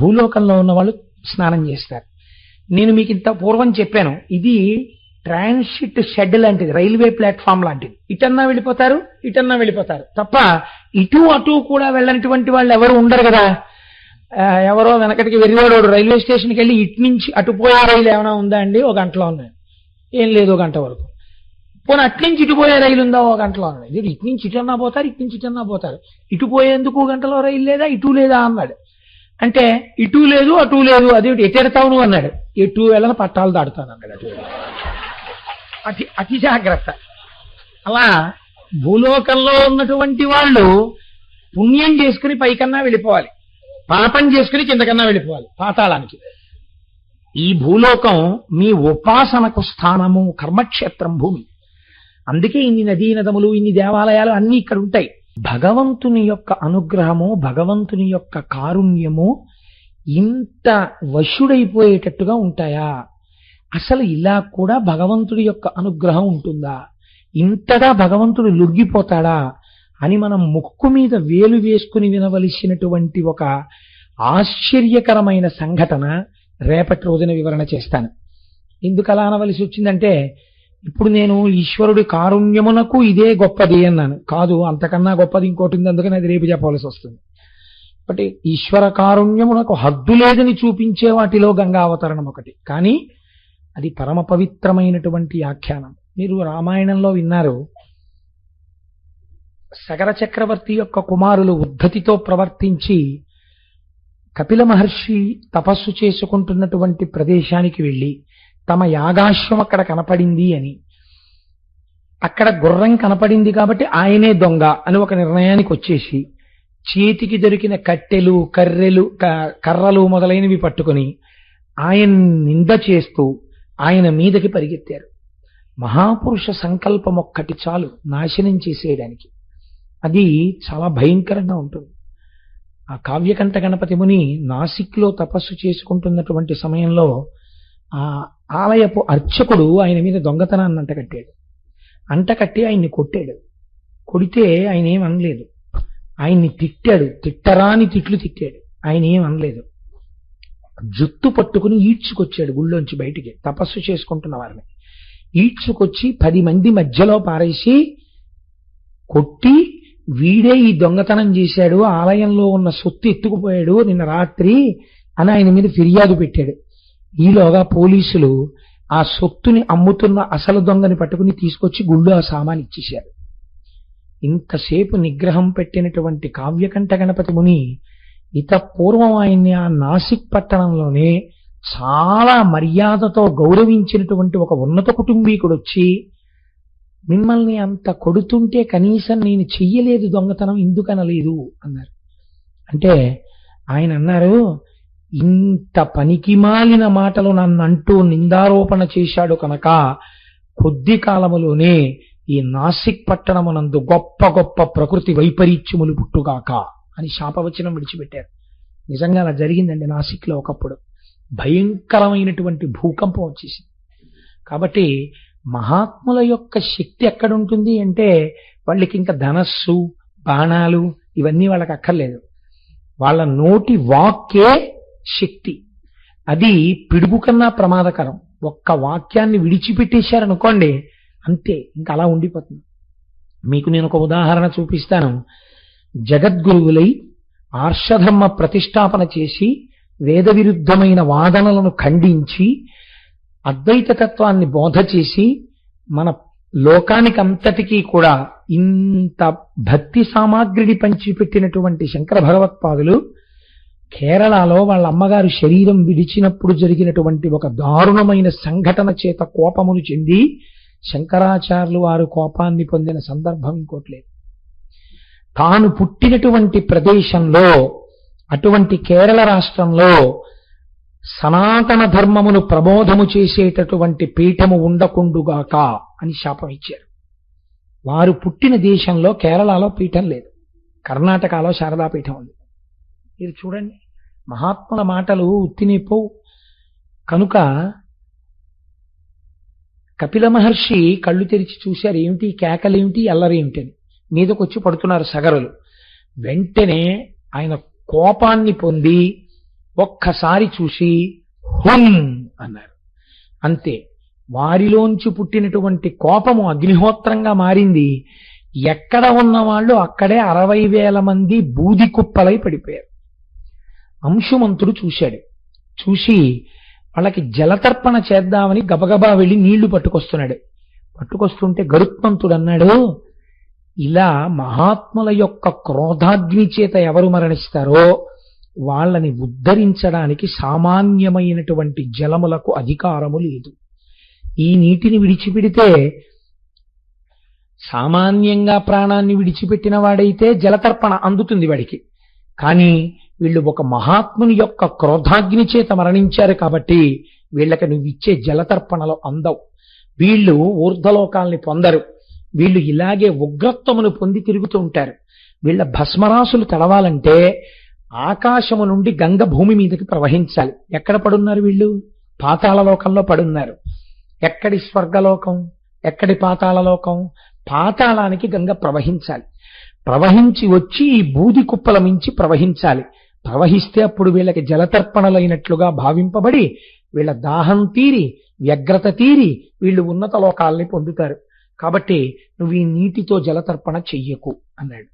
భూలోకంలో ఉన్న వాళ్ళు స్నానం చేస్తారు. నేను మీకు ఇంత పూర్వం చెప్పాను, ఇది ట్రాన్సిట్ షెడ్ లాంటిది, రైల్వే ప్లాట్ఫామ్ లాంటిది. ఇటన్నా వెళ్ళిపోతారు, ఇటన్నా వెళ్ళిపోతారు తప్ప ఇటు అటు కూడా వెళ్ళనటువంటి వాళ్ళు ఎవరు ఉండరు కదా. ఎవరో వెనకటికి వెర్రివాడు రైల్వే స్టేషన్కి వెళ్ళి ఇటు నుంచి అటు పోయే రైలు ఏమైనా ఉందా అండి, ఒక గంటలో ఉన్నాయి. ఏం లేదు, ఒక గంట వరకు. పోనీ అట్నుంచి ఇటు పోయే రైలు ఉందా, ఒక గంటలో ఉన్నాయి. ఇటు నుంచి ఇటన్నా పోతారు, ఇటు నుంచి ఇటన్నా పోతారు. ఇటు పోయేందుకు గంటలో రైలు లేదా, ఇటు లేదా అన్నాడు. అంటే ఇటు లేదు అటు లేదు, అదేమిటి ఎటెడతావు నువ్వు అన్నాడు. ఎటు వెళ్ళని పట్టాలు దాడుతాను అన్నాడు. అటు అతి జాగ్రత్త. అలా భూలోకంలో ఉన్నటువంటి వాళ్ళు పుణ్యం చేసుకుని పైకన్నా వెళ్ళిపోవాలి, పాపం చేసుకుని కిందకన్నా వెళ్ళిపోవాలి పాతాళానికి. ఈ భూలోకం మీ ఉపాసనకు స్థానము, కర్మక్షేత్రం భూమి. అందుకే ఇన్ని నదీ నదములు, ఇన్ని దేవాలయాలు అన్నీ ఇక్కడ ఉంటాయి. భగవంతుని యొక్క అనుగ్రహము, భగవంతుని యొక్క కారుణ్యము ఇంత వశుడైపోయేటట్టుగా ఉంటాయా? అసలు ఇలా కూడా భగవంతుడి యొక్క అనుగ్రహం ఉంటుందా? ఇంతగా భగవంతుడు లొంగిపోతాడా అని మనం ముక్కు మీద వేలు వేసుకుని వినవలసినటువంటి ఒక ఆశ్చర్యకరమైన సంఘటన రేపటి రోజున వివరణ చేస్తాను. ఎందుకు అలా అనవలసి వచ్చిందంటే, ఇప్పుడు నేను ఈశ్వరుడి కారుణ్యమునకు ఇదే గొప్పది అన్నాను. కాదు, అంతకన్నా గొప్పది ఇంకోటి ఉంది, అందుకని అది రేపు చెప్పవలసి వస్తుంది. ఒకటి ఈశ్వర కారుణ్యమునకు హద్దు లేదని చూపించే వాటిలో గంగావతరణం ఒకటి. కానీ అది పరమ పవిత్రమైనటువంటి ఆఖ్యానం. మీరు రామాయణంలో విన్నారు, సగర చక్రవర్తి యొక్క కుమారులు ఉద్ధతితో ప్రవర్తించి కపిల మహర్షి తపస్సు చేసుకుంటున్నటువంటి ప్రదేశానికి వెళ్ళి తమ యాగాశ్వం అక్కడ కనపడింది అని, అక్కడ గుర్రం కనపడింది కాబట్టి ఆయనే దొంగ అని ఒక నిర్ణయానికి వచ్చేసి చేతికి దొరికిన కట్టెలు, కర్రలు మొదలైనవి పట్టుకుని ఆయన నింద చేస్తూ ఆయన మీదకి పరిగెత్తారు. మహాపురుష సంకల్పం ఒక్కటి చాలు నాశనం చేసేయడానికి. అది చాలా భయంకరంగా ఉంటుంది. ఆ కావ్యకంఠ గణపతి ముని నాసిక్లో తపస్సు చేసుకుంటున్నటువంటి సమయంలో ఆ ఆలయపు అర్చకుడు ఆయన మీద దొంగతనాన్ని అంటకట్టి ఆయన్ని కొట్టాడు. కొడితే ఆయన ఏం అనలేదు. ఆయన్ని తిట్టాడు, తిట్టరాని తిట్లు తిట్టాడు. ఆయన ఏం అనలేదు. జుత్తు పట్టుకుని ఈడ్చుకొచ్చాడు గుళ్ళోంచి బయటికి, తపస్సు చేసుకుంటున్న వారిని ఈడ్చుకొచ్చి 10 మంది మధ్యలో పారేసి కొట్టి, వీడే ఈ దొంగతనం చేశాడు, ఆలయంలో ఉన్న సొత్తు ఎత్తుకుపోయాడు నిన్న రాత్రి అని ఆయన మీద ఫిర్యాదు పెట్టాడు. ఈలోగా పోలీసులు ఆ సొత్తుని అమ్ముతున్న అసలు దొంగని పట్టుకుని తీసుకొచ్చి గుళ్ళో ఆ సామాన్ ఇచ్చేశారు. ఇంతసేపు నిగ్రహం పెట్టినటువంటి కావ్యకంఠ గణపతి ముని పూర్వం ఆయన్ని ఆ నాసిక్ పట్టణంలోనే చాలా మర్యాదతో గౌరవించినటువంటి ఒక ఉన్నత కుటుంబీకుడు వచ్చి, మిమ్మల్ని అంత కొడుతుంటే కనీసం నేను చెయ్యలేదు దొంగతనం, ఎందుకనలేదు అన్నారు. అంటే ఆయన అన్నారు, ఇంత పనికిమాలిన మాటలు నన్నంటూ నిందారోపణ చేశాడు కనుక కొద్ది కాలములోనే ఈ నాసిక్ పట్టణమునందు గొప్ప గొప్ప ప్రకృతి వైపరీత్యములు పుట్టుగాక అని శాపవచనం విడిచిపెట్టారు. నిజంగా అలా జరిగిందండి. నాసిక్లో ఒకప్పుడు భయంకరమైనటువంటి భూకంపం వచ్చేసింది. కాబట్టి మహాత్ముల యొక్క శక్తి ఎక్కడుంటుంది అంటే, వాళ్ళకి ఇంకా ధనస్సు, బాణాలు ఇవన్నీ వాళ్ళకి అక్కర్లేదు. వాళ్ళ నోటి వాక్కే శక్తి. అది పిడుగు కన్నా ప్రమాదకరం. ఒక్క వాక్యాన్ని విడిచిపెట్టేశారనుకోండి, అంతే, ఇంకా అలా ఉండిపోతుంది. మీకు నేను ఒక ఉదాహరణ చూపిస్తాను. జగద్గురువులై ఆర్షధర్మ ప్రతిష్టాపన చేసి వేద విరుద్ధమైన వాదనలను ఖండించి అద్వైత తత్వాన్ని బోధ చేసి మన లోకానికంతటికీ కూడా ఇంత భక్తి సామాగ్రిని పంచిపెట్టినటువంటి శంకర భగవత్పాదులు కేరళలో వాళ్ళ అమ్మగారు శరీరం విడిచినప్పుడు జరిగినటువంటి ఒక దారుణమైన సంఘటన చేత కోపమును చెంది శంకరాచార్యులు వారు కోపాన్ని పొందిన సందర్భం ఇంకోట్లేదు. తాను పుట్టినటువంటి ప్రదేశంలో, అటువంటి కేరళ రాష్ట్రంలో సనాతన ధర్మమును ప్రబోధము చేసేటటువంటి పీఠము ఉండకుండుగాక అని శాపం ఇచ్చారు. వారు పుట్టిన దేశంలో కేరళలో పీఠం లేదు, కర్ణాటకలో శారదా పీఠం ఉంది. మీరు చూడండి, మహాత్ముల మాటలు ఉత్తినిపోవు. కనుక కపిల మహర్షి కళ్ళు తెరిచి చూశారు, ఏమిటి కేకలేమిటి, అల్లరేమిటి అని. మీదకొచ్చి పడుతున్నారు సగరులు. వెంటనే ఆయన కోపాన్ని పొంది ఒక్కసారి చూసి హుం అన్నారు. అంతే, వారిలోంచి పుట్టినటువంటి కోపము అగ్నిహోత్రంగా మారింది. ఎక్కడ ఉన్న వాళ్ళు అక్కడే 60,000 మంది బూది కుప్పలై పడిపోయారు. అంశుమంతుడు చూశాడు. చూసి వాళ్ళకి జలతర్పణ చేద్దామని గబగబా వెళ్ళి నీళ్లు పట్టుకొస్తున్నాడు. పట్టుకొస్తుంటే గరుత్మంతుడు అన్నాడు, ఇలా మహాత్ముల యొక్క క్రోధాగ్ని చేత ఎవరు మరణిస్తారో వాళ్ళని ఉద్ధరించడానికి సామాన్యమైనటువంటి జలములకు అధికారము లేదు. ఈ నీటిని విడిచిపెడితే, సామాన్యంగా ప్రాణాన్ని విడిచిపెట్టిన వాడైతే జలతర్పణ అందుతుంది వాడికి. కానీ వీళ్ళు ఒక మహాత్ముని యొక్క క్రోధాగ్ని చేత మరణించారు కాబట్టి వీళ్ళకి నువ్వు ఇచ్చే జలతర్పణలో అందవు. వీళ్ళు ఊర్ధ్వలోకాల్ని పొందరు. వీళ్ళు ఇలాగే ఉగ్రత్వమును పొంది తిరుగుతూ ఉంటారు. వీళ్ళ భస్మరాసులు తడవాలంటే ఆకాశము నుండి గంగ భూమి మీదకి ప్రవహించాలి. ఎక్కడ పడున్నారు వీళ్ళు? పాతాళలోకంలో పడున్నారు. ఎక్కడి స్వర్గలోకం, ఎక్కడి పాతాళలోకం? పాతాళానికి గంగ ప్రవహించాలి. ప్రవహించి వచ్చి ఈ బూది కుప్పల మించి ప్రవహించాలి. ప్రవహిస్తే అప్పుడు వీళ్ళకి జలతర్పణలైనట్లుగా భావింపబడి వీళ్ళ దాహం తీరి, వ్యగ్రత తీరి వీళ్ళు ఉన్నత లోకాల్ని పొందుతారు. కాబట్టి నువ్వు ఈ నీటితో జలతర్పణ చెయ్యకు అన్నాడు.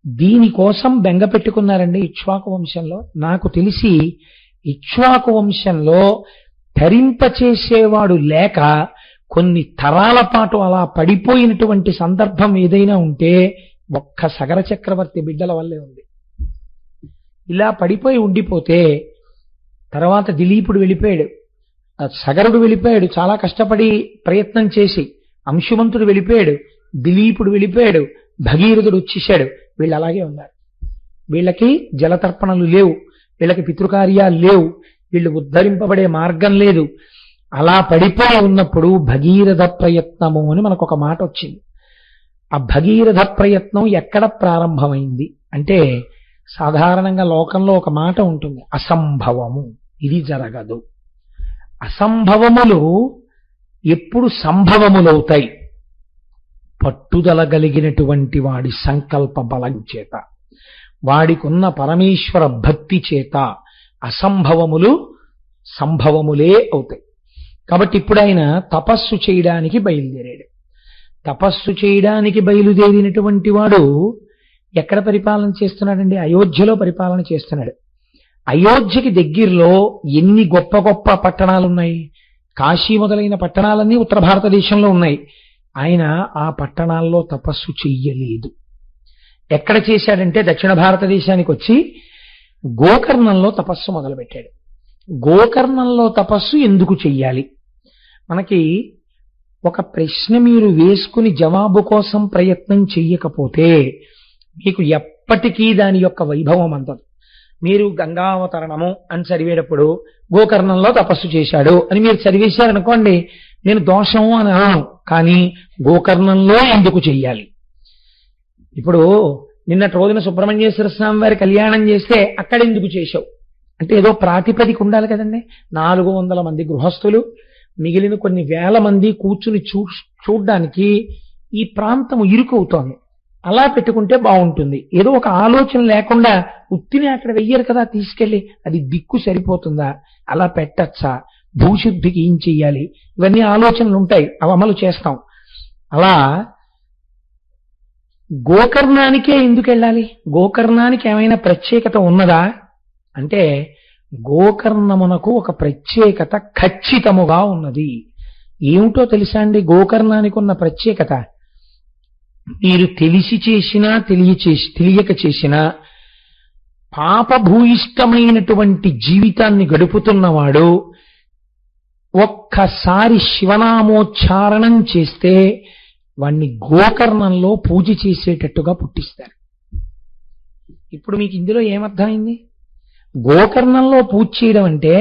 దీనికోసం బెంగ పెట్టుకున్నారండి ఇక్ష్వాకు వంశంలో. నాకు తెలిసి ఇక్ష్వాకు వంశంలో ధరింపచేసేవాడు లేక కొన్ని తరాల పాటు అలా పడిపోయినటువంటి సందర్భం ఏదైనా ఉంటే ఒక్క సగర చక్రవర్తి బిడ్డల వల్లే ఉంది. ఇలా పడిపోయి ఉండిపోతే తర్వాత దిలీపుడు వెళ్ళిపోయాడు, సగరుడు వెళ్ళిపోయాడు చాలా కష్టపడి ప్రయత్నం చేసి, అంశుమంతుడు వెళ్ళిపోయాడు, దిలీపుడు వెళ్ళిపోయాడు, భగీరథుడు వచ్చేశాడు. వీళ్ళు అలాగే ఉన్నారు. వీళ్ళకి జలతర్పణలు లేవు, వీళ్ళకి పితృకార్యాలు లేవు, వీళ్ళు ఉద్ధరింపబడే మార్గం లేదు. అలా పడిపోయి ఉన్నప్పుడు భగీరథ ప్రయత్నము అని మనకు ఒక మాట వచ్చింది. ఆ భగీరథ ప్రయత్నం ఎక్కడ ప్రారంభమైంది అంటే, సాధారణంగా లోకంలో ఒక మాట ఉంటుంది, అసంభవము, ఇది జరగదు. అసంభవములు ఎప్పుడు సంభవములవుతాయి? పట్టుదల కలిగినటువంటి వాడి సంకల్ప బలం చేత, వాడికున్న పరమేశ్వర భక్తి చేత అసంభవములు సంభవములే అవుతాయి. కాబట్టి ఇప్పుడు ఆయన తపస్సు చేయడానికి బయలుదేరాడు. తపస్సు చేయడానికి బయలుదేరినటువంటి వాడు ఎక్కడ పరిపాలన చేస్తున్నాడండి? అయోధ్యలో పరిపాలన చేస్తున్నాడు. అయోధ్యకి దగ్గరలో ఎన్ని గొప్ప గొప్ప పట్టణాలున్నాయి. కాశీ మొదలైన పట్టణాలన్నీ ఉత్తర భారతదేశంలో ఉన్నాయి. ఆయన ఆ పట్టణాల్లో తపస్సు చెయ్యలేదు. ఎక్కడ చేశాడంటే దక్షిణ భారతదేశానికి వచ్చి గోకర్ణంలో తపస్సు మొదలుపెట్టాడు. గోకర్ణంలో తపస్సు ఎందుకు చెయ్యాలి? మనకి ఒక ప్రశ్న మీరు వేసుకుని జవాబు కోసం ప్రయత్నం చెయ్యకపోతే మీకు ఎప్పటికీ దాని యొక్క వైభవం అందదు. మీరు గంగావతరణము అని చదివేటప్పుడు గోకర్ణంలో తపస్సు చేశాడు అని మీరు చదివేశారనుకోండి, నేను దోషము అని అన్నాను, కానీ గోకర్ణంలో ఎందుకు చెయ్యాలి? ఇప్పుడు నిన్నటి రోజున సుబ్రహ్మణ్యేశ్వర స్వామి వారి కళ్యాణం చేస్తే అక్కడ ఎందుకు చేశావు అంటే ఏదో ప్రాతిపదిక ఉండాలి కదండి. 400 మంది గృహస్థులు, మిగిలిన కొన్ని వేల మంది కూర్చుని చూడ్డానికి ఈ ప్రాంతం ఇరుకవుతోంది. అలా పెట్టుకుంటే బాగుంటుంది. ఏదో ఒక ఆలోచన లేకుండా ఉత్తిని అక్కడ వెయ్యరు కదా తీసుకెళ్ళి, అది దిక్కు సరిపోతుందా, అలా పెట్టచ్చా, భూశుద్ధికి ఏం చెయ్యాలి, ఇవన్నీ ఆలోచనలు ఉంటాయి, అవి అమలు చేస్తాం. అలా గోకర్ణానికే ఎందుకు వెళ్ళాలి? గోకర్ణానికి ఏమైనా ప్రత్యేకత ఉన్నదా అంటే గోకర్ణమునకు ఒక ప్రత్యేకత ఖచ్చితముగా ఉన్నది. ఏమిటో తెలుసా అండి గోకర్ణానికి ఉన్న ప్రత్యేకత? మీరు తెలిసి చేసినా తెలియక చేసినా పాపభూయిష్టమైనటువంటి జీవితాన్ని గడుపుతున్నవాడు ఒక్కసారి శివనామోచ్చారణం చేస్తే వాణ్ణి గోకర్ణంలో పూజ చేసేటట్టుగా పుట్టిస్తారు. ఇప్పుడు మీకు ఇందులో ఏమర్థమైంది? గోకర్ణంలో పూజ చేయడం అంటే,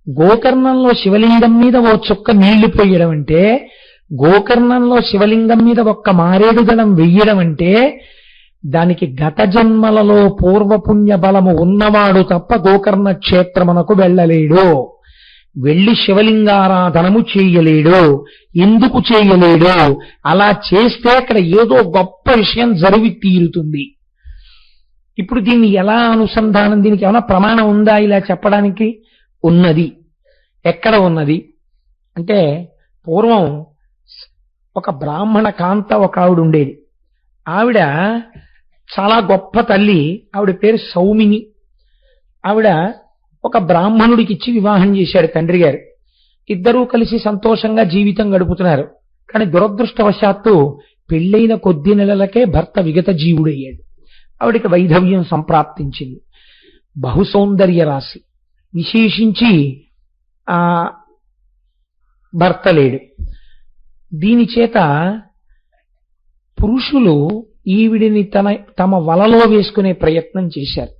గోకర్ణంలో శివలింగం మీద ఓ చుక్క నీళ్లు పోయడం అంటే, గోకర్ణంలో శివలింగం మీద ఒక్క మారేడు దళం వెయ్యడం అంటే, దానికి గత జన్మలలో పూర్వపుణ్య బలము ఉన్నవాడు తప్ప గోకర్ణ క్షేత్రమునకు వెళ్ళలేడు, వెళ్ళి శివలింగారాధనము చేయలేడు. ఎందుకు చేయలేడు? అలా చేస్తే అక్కడ ఏదో గొప్ప విషయం జరిగి తీరుతుంది. ఇప్పుడు దీన్ని ఎలా అనుసంధానం, దీనికి ఏమైనా ప్రమాణం ఉందా ఇలా చెప్పడానికి? ఉన్నది. ఎక్కడ ఉన్నది అంటే, పూర్వం ఒక బ్రాహ్మణ కాంత ఒక ఆవిడ ఉండేది. ఆవిడ చాలా గొప్ప తల్లి. ఆవిడ పేరు సౌమిని. ఆవిడ ఒక బ్రాహ్మణుడికి ఇచ్చి వివాహం చేశాడు తండ్రి గారు. ఇద్దరూ కలిసి సంతోషంగా జీవితం గడుపుతున్నారు. కానీ దురదృష్టవశాత్తు పెళ్ళైన కొద్ది నెలలకే భర్త విగత జీవుడయ్యాడు. ఆవిడికి వైధవ్యం సంప్రాప్తించింది. బహుసౌందర్య రాశి, విశేషించి ఆ భర్త లేడు. దీని చేత పురుషులు ఈవిడిని తమ వలలో వేసుకునే ప్రయత్నం చేశారు.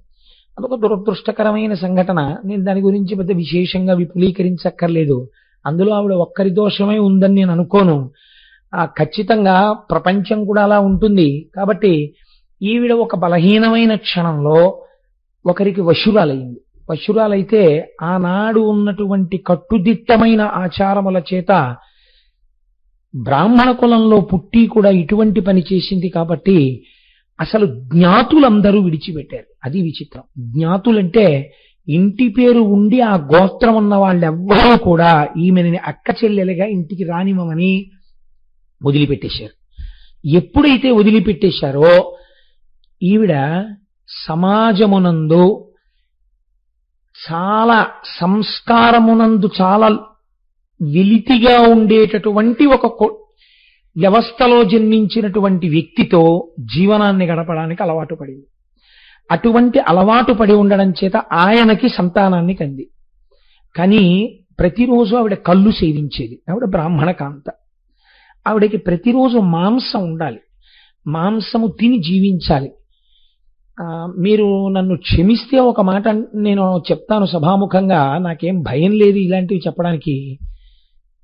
అదొక దురదృష్టకరమైన సంఘటన. నేను దాని గురించి పెద్ద విశేషంగా విపులీకరించక్కర్లేదు. అందులో ఆవిడ ఒక్కరి దోషమే ఉందని నేను అనుకోను. ఖచ్చితంగా ప్రపంచం కూడా అలా ఉంటుంది. కాబట్టి ఈవిడ ఒక బలహీనమైన క్షణంలో ఒకరికి వశురాలైంది. వశురాలైతే ఆనాడు ఉన్నటువంటి కట్టుదిట్టమైన ఆచారముల చేత బ్రాహ్మణ కులంలో పుట్టి కూడా ఇటువంటి పని చేసింది. కాబట్టి అసలు జ్ఞాతులందరూ విడిచిపెట్టారు. అది విచిత్రం. జ్ఞాతులంటే ఇంటి పేరు ఉండి ఆ గోత్రం ఉన్న వాళ్ళెవ్వరూ కూడా ఈమెని అక్క చెల్లెలుగా ఇంటికి రానివ్వమని వదిలిపెట్టేశారు. ఎప్పుడైతే వదిలిపెట్టేశారో ఈవిడ సమాజమునందు చాలా సంస్కారమునందు చాలా వెలితిగా ఉండేటటువంటి ఒక వ్యవస్థలో జన్మించినటువంటి వ్యక్తితో జీవనాన్ని గడపడానికి అలవాటు పడింది. అటువంటి అలవాటు పడి ఉండడం చేత ఆయనకి సంతానాన్ని కంది. కానీ ప్రతిరోజు ఆవిడ కళ్ళు సేవించేది. ఆవిడ బ్రాహ్మణ కాంత. ఆవిడకి ప్రతిరోజు మాంసం ఉండాలి. మాంసము తిని జీవించాలి. మీరు నన్ను క్షమిస్తే ఒక మాట నేను చెప్తాను సభాముఖంగా. నాకేం భయం లేదు ఇలాంటివి చెప్పడానికి.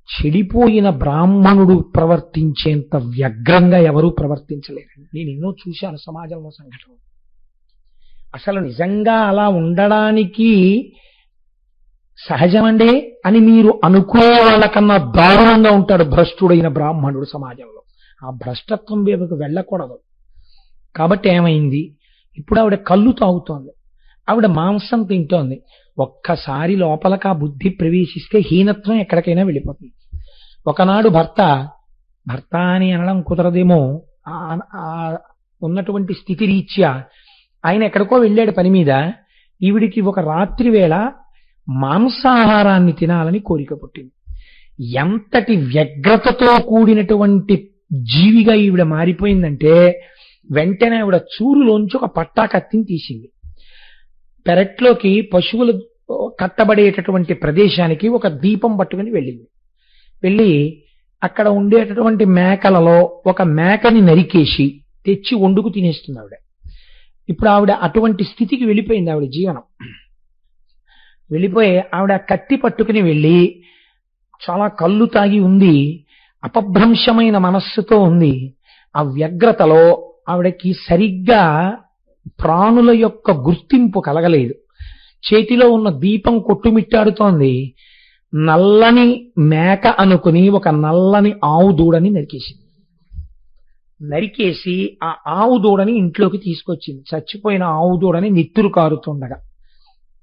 చెడిపోయిన బ్రాహ్మణుడు ప్రవర్తించేంత వ్యగ్రంగా ఎవరూ ప్రవర్తించలేరండి. నేను ఎన్నో చూశాను సమాజంలో సంఘటనలు. అసలు నిజంగా అలా ఉండడానికి సహజమండే అని మీరు అనుకునే వాళ్ళకన్నా దారుణంగా ఉంటాడు భ్రష్టుడైన బ్రాహ్మణుడు సమాజంలో. ఆ భ్రష్టత్వం వైపుకు వెళ్ళకూడదు. కాబట్టి ఏమైంది, ఇప్పుడు ఆవిడ కళ్ళు తాగుతోంది, ఆవిడ మాంసం తింటోంది. ఒక్కసారి లోపలకి ఆ బుద్ధి ప్రవేశిస్తే హీనత్వం ఎక్కడికైనా వెళ్ళిపోతుంది. ఒకనాడు భర్త అని అనడం కుదరదేమో, ఉన్నటువంటి స్థితి రీత్యా ఆయన ఎక్కడికో వెళ్ళాడు పని మీద. ఈవిడికి ఒక రాత్రి వేళ మాంసాహారాన్ని తినాలని కోరిక పుట్టింది. ఎంతటి వ్యగ్రతతో కూడినటువంటి జీవిగా ఈవిడ మారిపోయిందంటే, వెంటనే ఆవిడ చూరులోంచి ఒక పట్టా కత్తిని తీసింది. పెరట్లోకి పశువులు కట్టబడేటటువంటి ప్రదేశానికి ఒక దీపం పట్టుకుని వెళ్ళింది. వెళ్ళి అక్కడ ఉండేటటువంటి మేకలలో ఒక మేకని నరికేసి తెచ్చి వండుకు తినేస్తుంది ఆవిడ. ఇప్పుడు ఆవిడ అటువంటి స్థితికి వెళ్ళిపోయింది ఆవిడ జీవనం. వెళ్ళిపోయి ఆవిడ కత్తి పట్టుకుని వెళ్ళి చాలా కళ్ళు తాగి ఉంది, అపభ్రంశమైన మనస్సుతో ఉంది. ఆ వ్యగ్రతలో ఆవిడకి సరిగ్గా ప్రాణుల యొక్క గుర్తింపు కలగలేదు. చేతిలో ఉన్న దీపం కొట్టుమిట్టాడుతోంది. నల్లని మేక అనుకుని ఒక నల్లని ఆవు దూడని నరికేసి ఆ ఆవు దూడని ఇంట్లోకి తీసుకొచ్చింది. చచ్చిపోయిన ఆవు దూడని నెత్తురు కారుతుండగా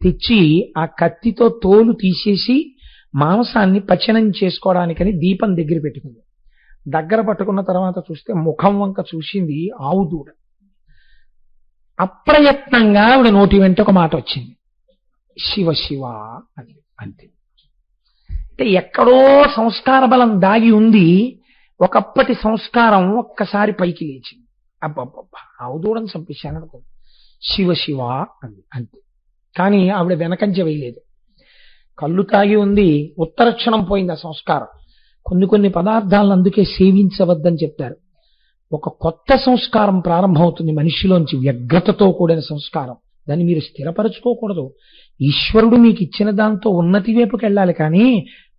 తెచ్చి ఆ కత్తితో తోలు తీసేసి మాంసాన్ని పచనం చేసుకోవడానికని దీపం దగ్గర పెట్టుకుంది. దగ్గర పట్టుకున్న తర్వాత చూస్తే ముఖం వంక చూసింది ఆవు దూడ. అప్రయత్నంగా ఆవిడ నోటి వెంట ఒక మాట వచ్చింది, శివ శివ అని. అంతే. అంటే ఎక్కడో సంస్కార బలం దాగి ఉంది. ఒకప్పటి సంస్కారం ఒక్కసారి పైకి లేచింది. అబ్బబ్బబ్బా, ఆవు దూడని చంపేశాను అనుకో, శివ శివ అంది. అంతే. కానీ ఆవిడ వెనకంజ వేయలేదు. కళ్ళు తాగి ఉంది, ఉత్తరక్షణం పోయింది ఆ సంస్కారం. కొన్ని పదార్థాలను అందుకే సేవించవద్దని చెప్తారు. ఒక కొత్త సంస్కారం ప్రారంభమవుతుంది మనిషిలోంచి, వ్యగ్రతతో కూడిన సంస్కారం. దాన్ని మీరు స్థిరపరచుకోకూడదు. ఈశ్వరుడు మీకు ఇచ్చిన దాంతో ఉన్నతి వైపుకి వెళ్ళాలి, కానీ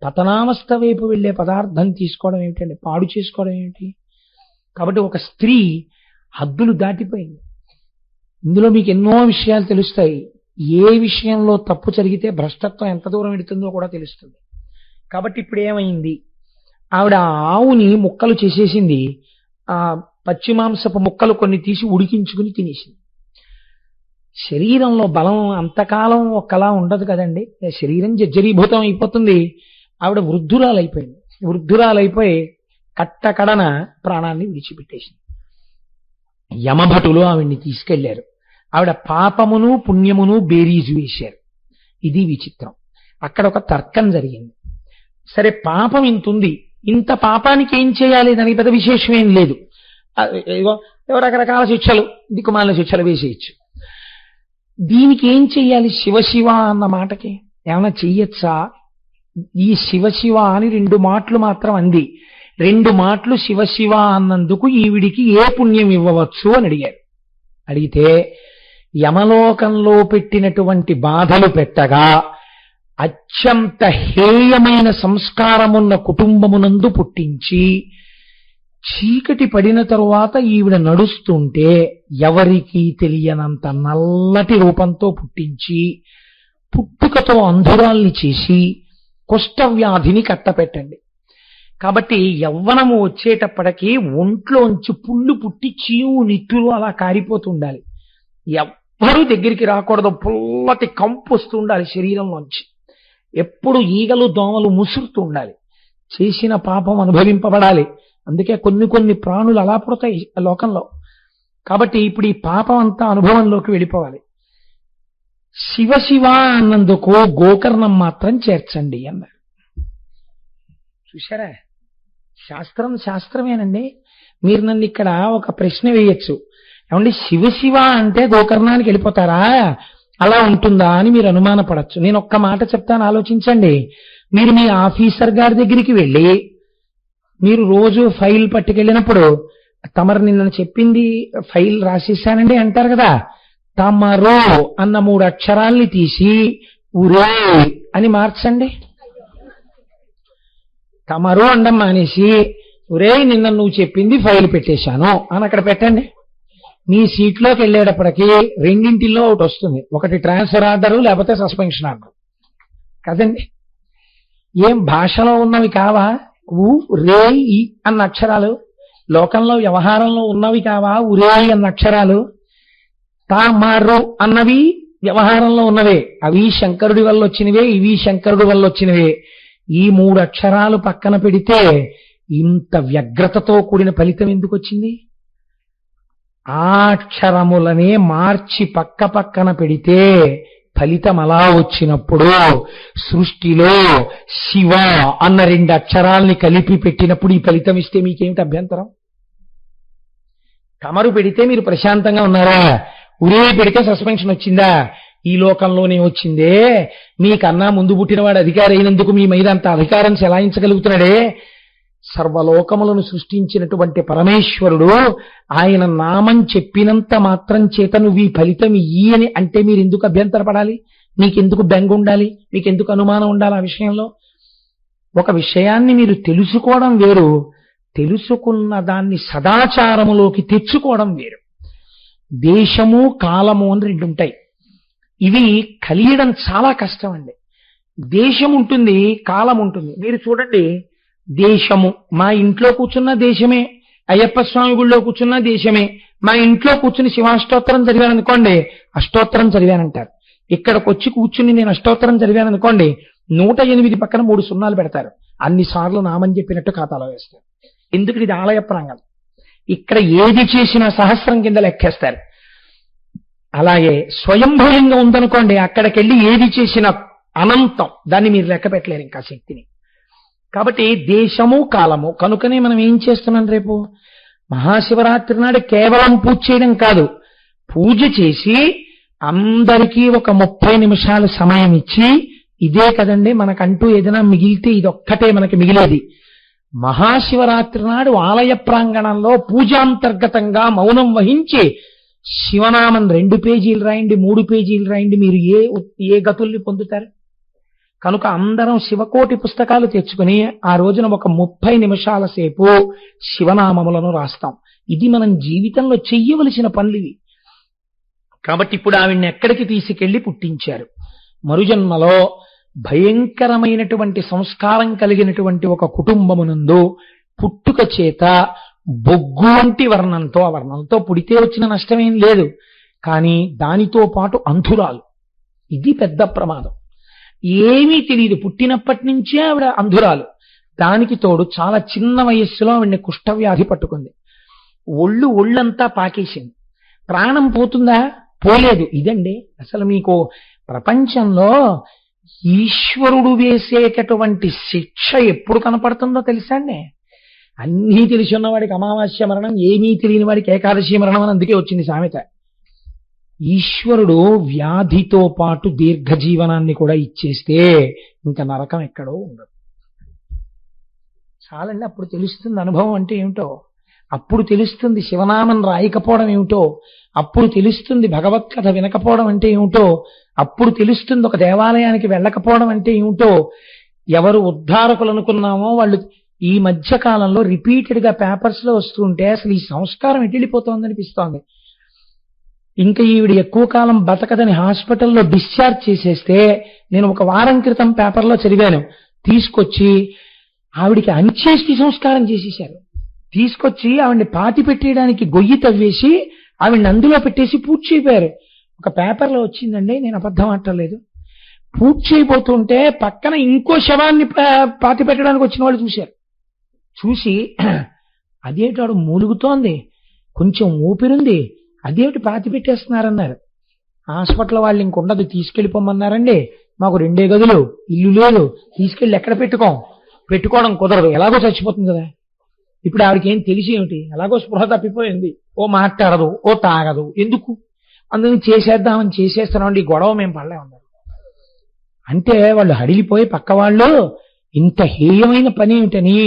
పతనావస్థ వైపు వెళ్లే పదార్థం తీసుకోవడం ఏమిటండి, పాడు చేసుకోవడం ఏమిటి? కాబట్టి ఒక స్త్రీ హద్దులు దాటిపోయింది. ఇందులో మీకు ఎన్నో విషయాలు తెలుస్తాయి. ఏ విషయంలో తప్పు జరిగితే భ్రష్టత్వం ఎంత దూరం ఎడుతుందో కూడా తెలుస్తుంది. కాబట్టి ఇప్పుడు ఏమైంది, ఆవిడ ఆవుని ముక్కలు చేసేసింది. ఆ పచ్చి మాంసపు ముక్కలు కొన్ని తీసి ఉడికించుకుని తినేసింది. శరీరంలో బలం అంతకాలం ఒక్కలా ఉండదు కదండి. శరీరం జర్జరీభూతం అయిపోతుంది. ఆవిడ వృద్ధురాలైపోయింది. వృద్ధురాలైపోయి కట్టకడన ప్రాణాన్ని విడిచిపెట్టేసింది. యమభటులు ఆవిడ్ని తీసుకెళ్లారు. ఆవిడ పాపమును పుణ్యమును బేరీజు వేశారు. ఇది విచిత్రం. అక్కడ ఒక తర్కం జరిగింది. సరే, పాపం ఇంతుంది, ఇంత పాపానికి ఏం చేయాలి? దానికి పెద్ద విశేషం ఏం లేదు. ఏదో రకరకాల శిక్షలు, దిక్కుమాలిన శిక్షలు వేసేయచ్చు. దీనికి ఏం చెయ్యాలి? శివశివ అన్న మాటకి ఏమైనా చెయ్యొచ్చా? ఈ శివశివ అని 2 మాటలు మాత్రం అంది. 2 మాటలు శివశివ అన్నందుకు ఈవిడికి ఏ పుణ్యం ఇవ్వవచ్చు అని అడిగారు. అడిగితే యమలోకంలో పెట్టినటువంటి బాధలు పెట్టగా అత్యంత హేయమైన సంస్కారమున్న కుటుంబమునందు పుట్టించి చీకటి పడిన తరువాత ఈవిడ నడుస్తుంటే ఎవరికీ తెలియనంత నల్లటి రూపంతో పుట్టించి పుట్టుకతో అంధురాల్ని చేసి కుష్ఠవ్యాధిని కట్టపెట్టండి. కాబట్టి యవ్వనము వచ్చేటప్పటికీ ఒంట్లోంచి పుళ్ళు పుట్టి చీము నిట్టులు అలా కారిపోతుండాలి. ఎవ్వరూ దగ్గరికి రాకూడదు. పుల్లటి కంపు వస్తూ ఉండాలి శరీరంలోంచి. ఎప్పుడు ఈగలు దోమలు ముసురుతూ ఉండాలి. చేసిన పాపం అనుభవింపబడాలి. అందుకే కొన్ని ప్రాణులు అలా పుడతాయి లోకంలో. కాబట్టి ఇప్పుడు ఈ పాపం అంతా అనుభవంలోకి వెళ్ళిపోవాలి. శివశివ అన్నందుకు గోకర్ణం మాత్రం చేర్చండి అన్నారు. చూశారా? శాస్త్రమేనండి. మీరు నన్ను ఇక్కడ ఒక ప్రశ్న వేయచ్చు. ఏమండి, శివశివ అంటే గోకర్ణానికి వెళ్ళిపోతారా? అలా ఉంటుందా అని మీరు అనుమానపడచ్చు. నేను ఒక్క మాట చెప్తాను, ఆలోచించండి. మీరు మీ ఆఫీసర్ గారి దగ్గరికి వెళ్ళి మీరు రోజు ఫైల్ పట్టుకెళ్ళినప్పుడు తమరు నిన్న చెప్పింది ఫైల్ రాసేసానండి అంటారు కదా. తమరు అన్న 3 అక్షరాల్ని తీసి ఉరే అని మార్చండి. తమరు అండం మానేసి ఉరే నిన్న నువ్వు చెప్పింది ఫైల్ పెట్టేశాను అని అక్కడ పెట్టండి. మీ సీట్లోకి వెళ్ళేటప్పటికి 2 ఒకటి వస్తుంది. ఒకటి ట్రాన్స్ఫర్ ఆర్డరు, లేకపోతే సస్పెన్షన్ ఆర్డర్ కదండి. ఏం భాషలో ఉన్నవి కావా? రే ఈ అన్న అక్షరాలు లోకంలో వ్యవహారంలో ఉన్నవి కావా? ఉరే అన్న అక్షరాలు. తామారు అన్నవి వ్యవహారంలో ఉన్నవే. అవి శంకరుడి వల్ల వచ్చినవే, ఇవి శంకరుడి వల్ల వచ్చినవే. ఈ 3 అక్షరాలు పక్కన పెడితే ఇంత వ్యగ్రతతో కూడిన ఫలితం ఎందుకు వచ్చింది? ఆ అక్షరములనే మార్చి పక్కన పెడితే ఫలితం అలా వచ్చినప్పుడు సృష్టిలో శివ అన్న 2 అక్షరాల్ని కలిపి పెట్టినప్పుడు ఈ ఫలితం ఇస్తే మీకేమిటి అభ్యంతరం? తమరు పెడితే మీరు ప్రశాంతంగా ఉన్నారా? ఉరే పెడితే సస్పెన్షన్ వచ్చిందా? ఈ లోకంలోనే వచ్చిందే. మీకన్నా ముందు పుట్టినవాడు అధికారి అయినందుకు మీ మీద అంత అధికారం చెలాయించగలుగుతున్నాడే. సర్వలోకములను సృష్టించినటువంటి పరమేశ్వరుడు ఆయన నామం చెప్పినంత మాత్రం చేత నువ్వు ఈ ఫలితం అని అంటే మీరు ఎందుకు అభ్యంతరపడాలి? మీకెందుకు బెంగ ఉండాలి? మీకెందుకు అనుమానం ఉండాలి ఆ విషయంలో? ఒక విషయాన్ని మీరు తెలుసుకోవడం వేరు, తెలుసుకున్న దాన్ని సదాచారములోకి తెచ్చుకోవడం వేరు. దేశము కాలము అని 2 ఉంటాయి. ఇవి కలియడం చాలా కష్టం అండి. దేశం ఉంటుంది, కాలం ఉంటుంది. మీరు చూడండి, దేశము మా ఇంట్లో కూర్చున్న దేశమే, అయ్యప్ప స్వామి గుళ్ళో కూర్చున్న దేశమే. మా ఇంట్లో కూర్చుని శివాష్టోత్తరం చదివాననుకోండి, అష్టోత్తరం చదివానంటారు. ఇక్కడికి వచ్చి కూర్చుని నేను అష్టోత్తరం చదివాననుకోండి, 108 పక్కన 3 సున్నాలు పెడతారు. అన్నిసార్లు నామని చెప్పినట్టు ఖాతాలో వేస్తారు. ఎందుకు? ఇది ఆలయ ప్రాంగణం. ఇక్కడ ఏది చేసినా సహస్రం కింద లెక్కేస్తారు. అలాగే స్వయంభూయంగా ఉందనుకోండి, అక్కడికెళ్ళి ఏది చేసినా అనంతం, దాన్ని మీరు లెక్క పెట్టలేరు ఇంకా శక్తిని. కాబట్టి దేశము కాలము కనుకనే మనం ఏం చేస్తున్నాం? రేపు మహాశివరాత్రి నాడు కేవలం పూజ చేయడం కాదు, పూజ చేసి అందరికీ ఒక 30 నిమిషాలు సమయం ఇచ్చి, ఇదే కదండి మనకంటూ ఏదైనా మిగిలితే ఇదొక్కటే మనకి మిగిలేది. మహాశివరాత్రి నాడు ఆలయ ప్రాంగణంలో పూజాంతర్గతంగా మౌనం వహించి శివనామం 2 పేజీలు రాయండి, 3 పేజీలు రాయండి, మీరు ఏ గతుల్ని పొందుతారు? కనుక అందరం శివకోటి పుస్తకాలు తెచ్చుకుని ఆ రోజున ఒక 30 నిమిషాల సేపు శివనామములను రాస్తాం. ఇది మనం జీవితంలో చెయ్యవలసిన పనులివి. కాబట్టి ఇప్పుడు ఆవిడ్ని ఎక్కడికి తీసుకెళ్లి పుట్టించారు? మరుజన్మలో భయంకరమైనటువంటి సంస్కారం కలిగినటువంటి ఒక కుటుంబమునందు పుట్టుక చేత బొగ్గు వంటి వర్ణంతో, ఆ వర్ణంతో పుడితే వచ్చిన నష్టమేం లేదు. కానీ దానితో పాటు అంధురాలు. ఇది పెద్ద ప్రమాదం. ఏమీ తెలియదు, పుట్టినప్పటి నుంచే ఆవిడ అంధురాలు. దానికి తోడు చాలా చిన్న వయస్సులో ఆవిడ్ని కుష్ఠవ్యాధి పట్టుకుంది. ఒళ్ళంతా పాకేసింది. ప్రాణం పోతుందా? పోలేదు. ఇదండి అసలు మీకు ప్రపంచంలో ఈశ్వరుడు వేసేటటువంటి శిక్ష ఎప్పుడు కనపడుతుందో తెలుసా అండి? అన్నీ తెలిసి ఉన్నవాడికి అమావాస్య మరణం, ఏమీ తెలియని వాడికి ఏకాదశి మరణం అని అందుకే వచ్చింది సామెత. ఈశ్వరుడు వ్యాధితో పాటు దీర్ఘజీవనాన్ని కూడా ఇచ్చేస్తే ఇంకా నరకం ఎక్కడో ఉండదు. చాలండి, అప్పుడు తెలుస్తుంది అనుభవం అంటే ఏమిటో. అప్పుడు తెలుస్తుంది శివనామం రాయకపోవడం ఏమిటో. అప్పుడు తెలుస్తుంది భగవత్ కథ వినకపోవడం అంటే ఏమిటో. అప్పుడు తెలుస్తుంది ఒక దేవాలయానికి వెళ్ళకపోవడం అంటే ఏమిటో. ఎవరు ఉద్ధారకులు అనుకున్నామో వాళ్ళు ఈ మధ్య కాలంలో రిపీటెడ్ గా పేపర్స్ లో వస్తుంటే అసలు ఈ సంస్కారం ఎట్టిపోతోంది అనిపిస్తోంది. ఇంకా ఈవిడ ఎక్కువ కాలం బతకదని హాస్పిటల్లో డిశ్చార్జ్ చేసేస్తే, నేను ఒక వారం క్రితం పేపర్లో చదివాను, తీసుకొచ్చి ఆవిడికి అంత్యేష్టి సంస్కారం చేసేశారు. తీసుకొచ్చి ఆవిడ్ని పాతి పెట్టేయడానికి గొయ్యి తవ్వేసి ఆవిడ్ని అందులో పెట్టేసి పూర్తి చేయపోయారు. ఒక పేపర్లో వచ్చిందండి, నేను అబద్ధం ఆడలేదు. పూర్తి చేయబోతుంటే పక్కన ఇంకో శవాన్ని పాతి పెట్టడానికి వచ్చిన వాళ్ళు చూశారు. చూసి అదేటాడు మూలుగుతోంది, కొంచెం ఊపిరుంది, అదేమిటి పాతి పెట్టేస్తున్నారన్నారు. హాస్పిటల్ వాళ్ళు ఇంకొండదు, తీసుకెళ్ళిపోమన్నారండి. మాకు 2 గదులు, ఇల్లు లేదు, తీసుకెళ్ళి ఎక్కడ పెట్టుకోవడం కుదరదు, ఎలాగో చచ్చిపోతుంది కదా. ఇప్పుడు ఆవిడకి ఏం తెలిసి ఏమిటి? ఎలాగో స్పృహ తప్పిపోయింది, ఓ మాట్లాడదు, ఓ తాగదు, ఎందుకు అందుకని చేసేద్దామని చేసేస్తున్నామండి, ఈ గొడవ మేము పడలే ఉన్నారు. అంటే వాళ్ళు హడిలిపోయి పక్క వాళ్ళు ఇంత హేయమైన పని ఏమిటని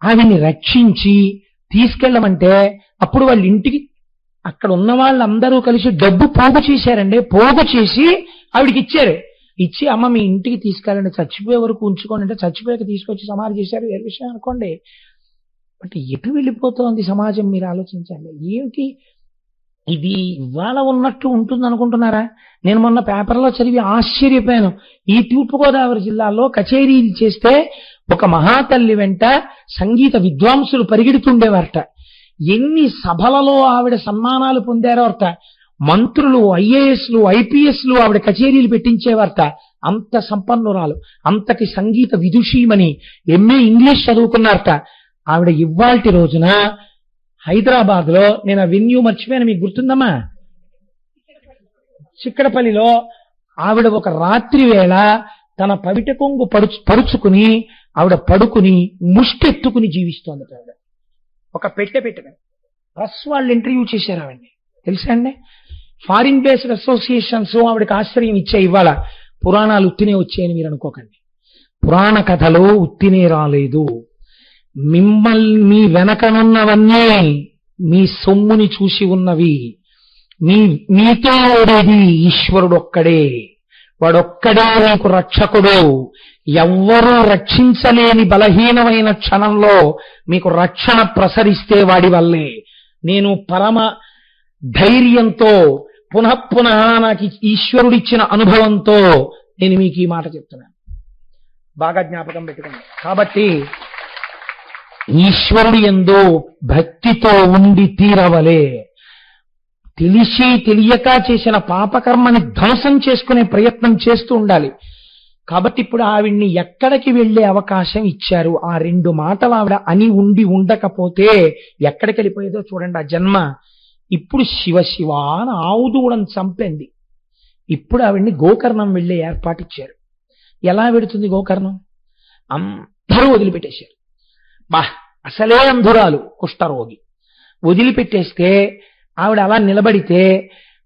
ఆవిడ్ని రక్షించి తీసుకెళ్ళమంటే, అప్పుడు వాళ్ళ ఇంటికి అక్కడ ఉన్న వాళ్ళందరూ కలిసి డబ్బు పోగు చేశారండి. పోగు చేసి ఆవిడికి ఇచ్చారు. ఇచ్చి అమ్మ మీ ఇంటికి తీసుకెళ్ళండి, చచ్చిపోయే వరకు ఉంచుకోండి అంటే చచ్చిపోయాక తీసుకొచ్చి సమాధి చేశారు. ఏ విషయం అనుకోండి. బట్ ఎటు వెళ్ళిపోతోంది సమాజం మీరు ఆలోచించండి. ఏమిటి ఇది ఇవాళ ఉన్నట్టు ఉంటుంది అనుకుంటున్నారా? నేను మొన్న పేపర్లో చదివి ఆశ్చర్యపోయాను. ఈ తూర్పుగోదావరి జిల్లాలో కచేరీలు చేస్తే ఒక మహాతల్లి వెంట సంగీత విద్వాంసులు పరిగెడుతుండేవారట. ఎన్ని సభలలో ఆవిడ సన్మానాలు పొందారో అట. మంత్రులు, ఐఏఎస్లు, ఐపీఎస్లు ఆవిడ కచేరీలు పెట్టించేవారట. అంత సంపన్నురాలు, అంతటి సంగీత విదుషీమని, ఎంఏ ఇంగ్లీష్ చదువుకున్నారట. ఆవిడ ఇవాల్టి రోజున హైదరాబాద్ లో, నేను ఆ వెన్యూ మర్చిపోయాను, మీకు గుర్తుందమ్మా, చిక్కడపల్లిలో ఆవిడ ఒక రాత్రి వేళ తన పవిట కొంగు పరుచుకుని ఆవిడ పడుకుని ముష్టెత్తుకుని జీవిస్తోందట. ఆవిడ ఒక పెట్టె ప్రెస్ వాళ్ళు ఇంటర్వ్యూ చేశారు ఆవిడ్ని, తెలుసా అండి? ఫారిన్ బేస్డ్ అసోసియేషన్స్ ఆవిడకి ఆశ్రయం ఇచ్చే. ఇవాళ పురాణాలు ఉత్తినే వచ్చాయని మీరు అనుకోకండి. పురాణ కథలు ఉత్తినే రాలేదు. మిమ్మల్ని మీ వెనకనున్నవన్నీ మీ సొమ్ముని చూసి ఉన్నవి. మీతో ఉండేది ఈశ్వరుడు ఒక్కడే. వాడొక్కడే మీకు రక్షకుడు. ఎవ్వరూ రక్షించలేని బలహీనమైన క్షణంలో మీకు రక్షణ ప్రసరిస్తే వాడి వల్లే. నేను పరమ ధైర్యంతో పునః నాకు ఈశ్వరుడిచ్చిన అనుభవంతో నేను మీకు ఈ మాట చెప్తున్నాను. బాగా జ్ఞాపకం పెట్టుకోండి. కాబట్టి ఈశ్వరుడి యందు భక్తితో ఉండి తీరవలే. తెలిసి తెలియక చేసిన పాపకర్మని ధ్వంసం చేసుకునే ప్రయత్నం చేస్తూ ఉండాలి. కాబట్టి ఇప్పుడు ఆవిడ్ని ఎక్కడికి వెళ్లే అవకాశం ఇచ్చారు? ఆ 2 మాటలు ఆవిడ అని ఉండి ఉండకపోతే ఎక్కడికి వెళ్ళిపోయేదో చూడండి ఆ జన్మ. ఇప్పుడు శివ శివ అని ఆవుదూడని చంపింది. ఇప్పుడు ఆవిడ్ని గోకర్ణం వెళ్లే ఏర్పాటిచ్చారు. ఎలా వెడుతుంది గోకర్ణం? అందరూ వదిలిపెట్టేశారు. అసలే అంధురాలు, కుష్ఠరోగి, వదిలిపెట్టేస్తే ఆవిడ అలా నిలబడితే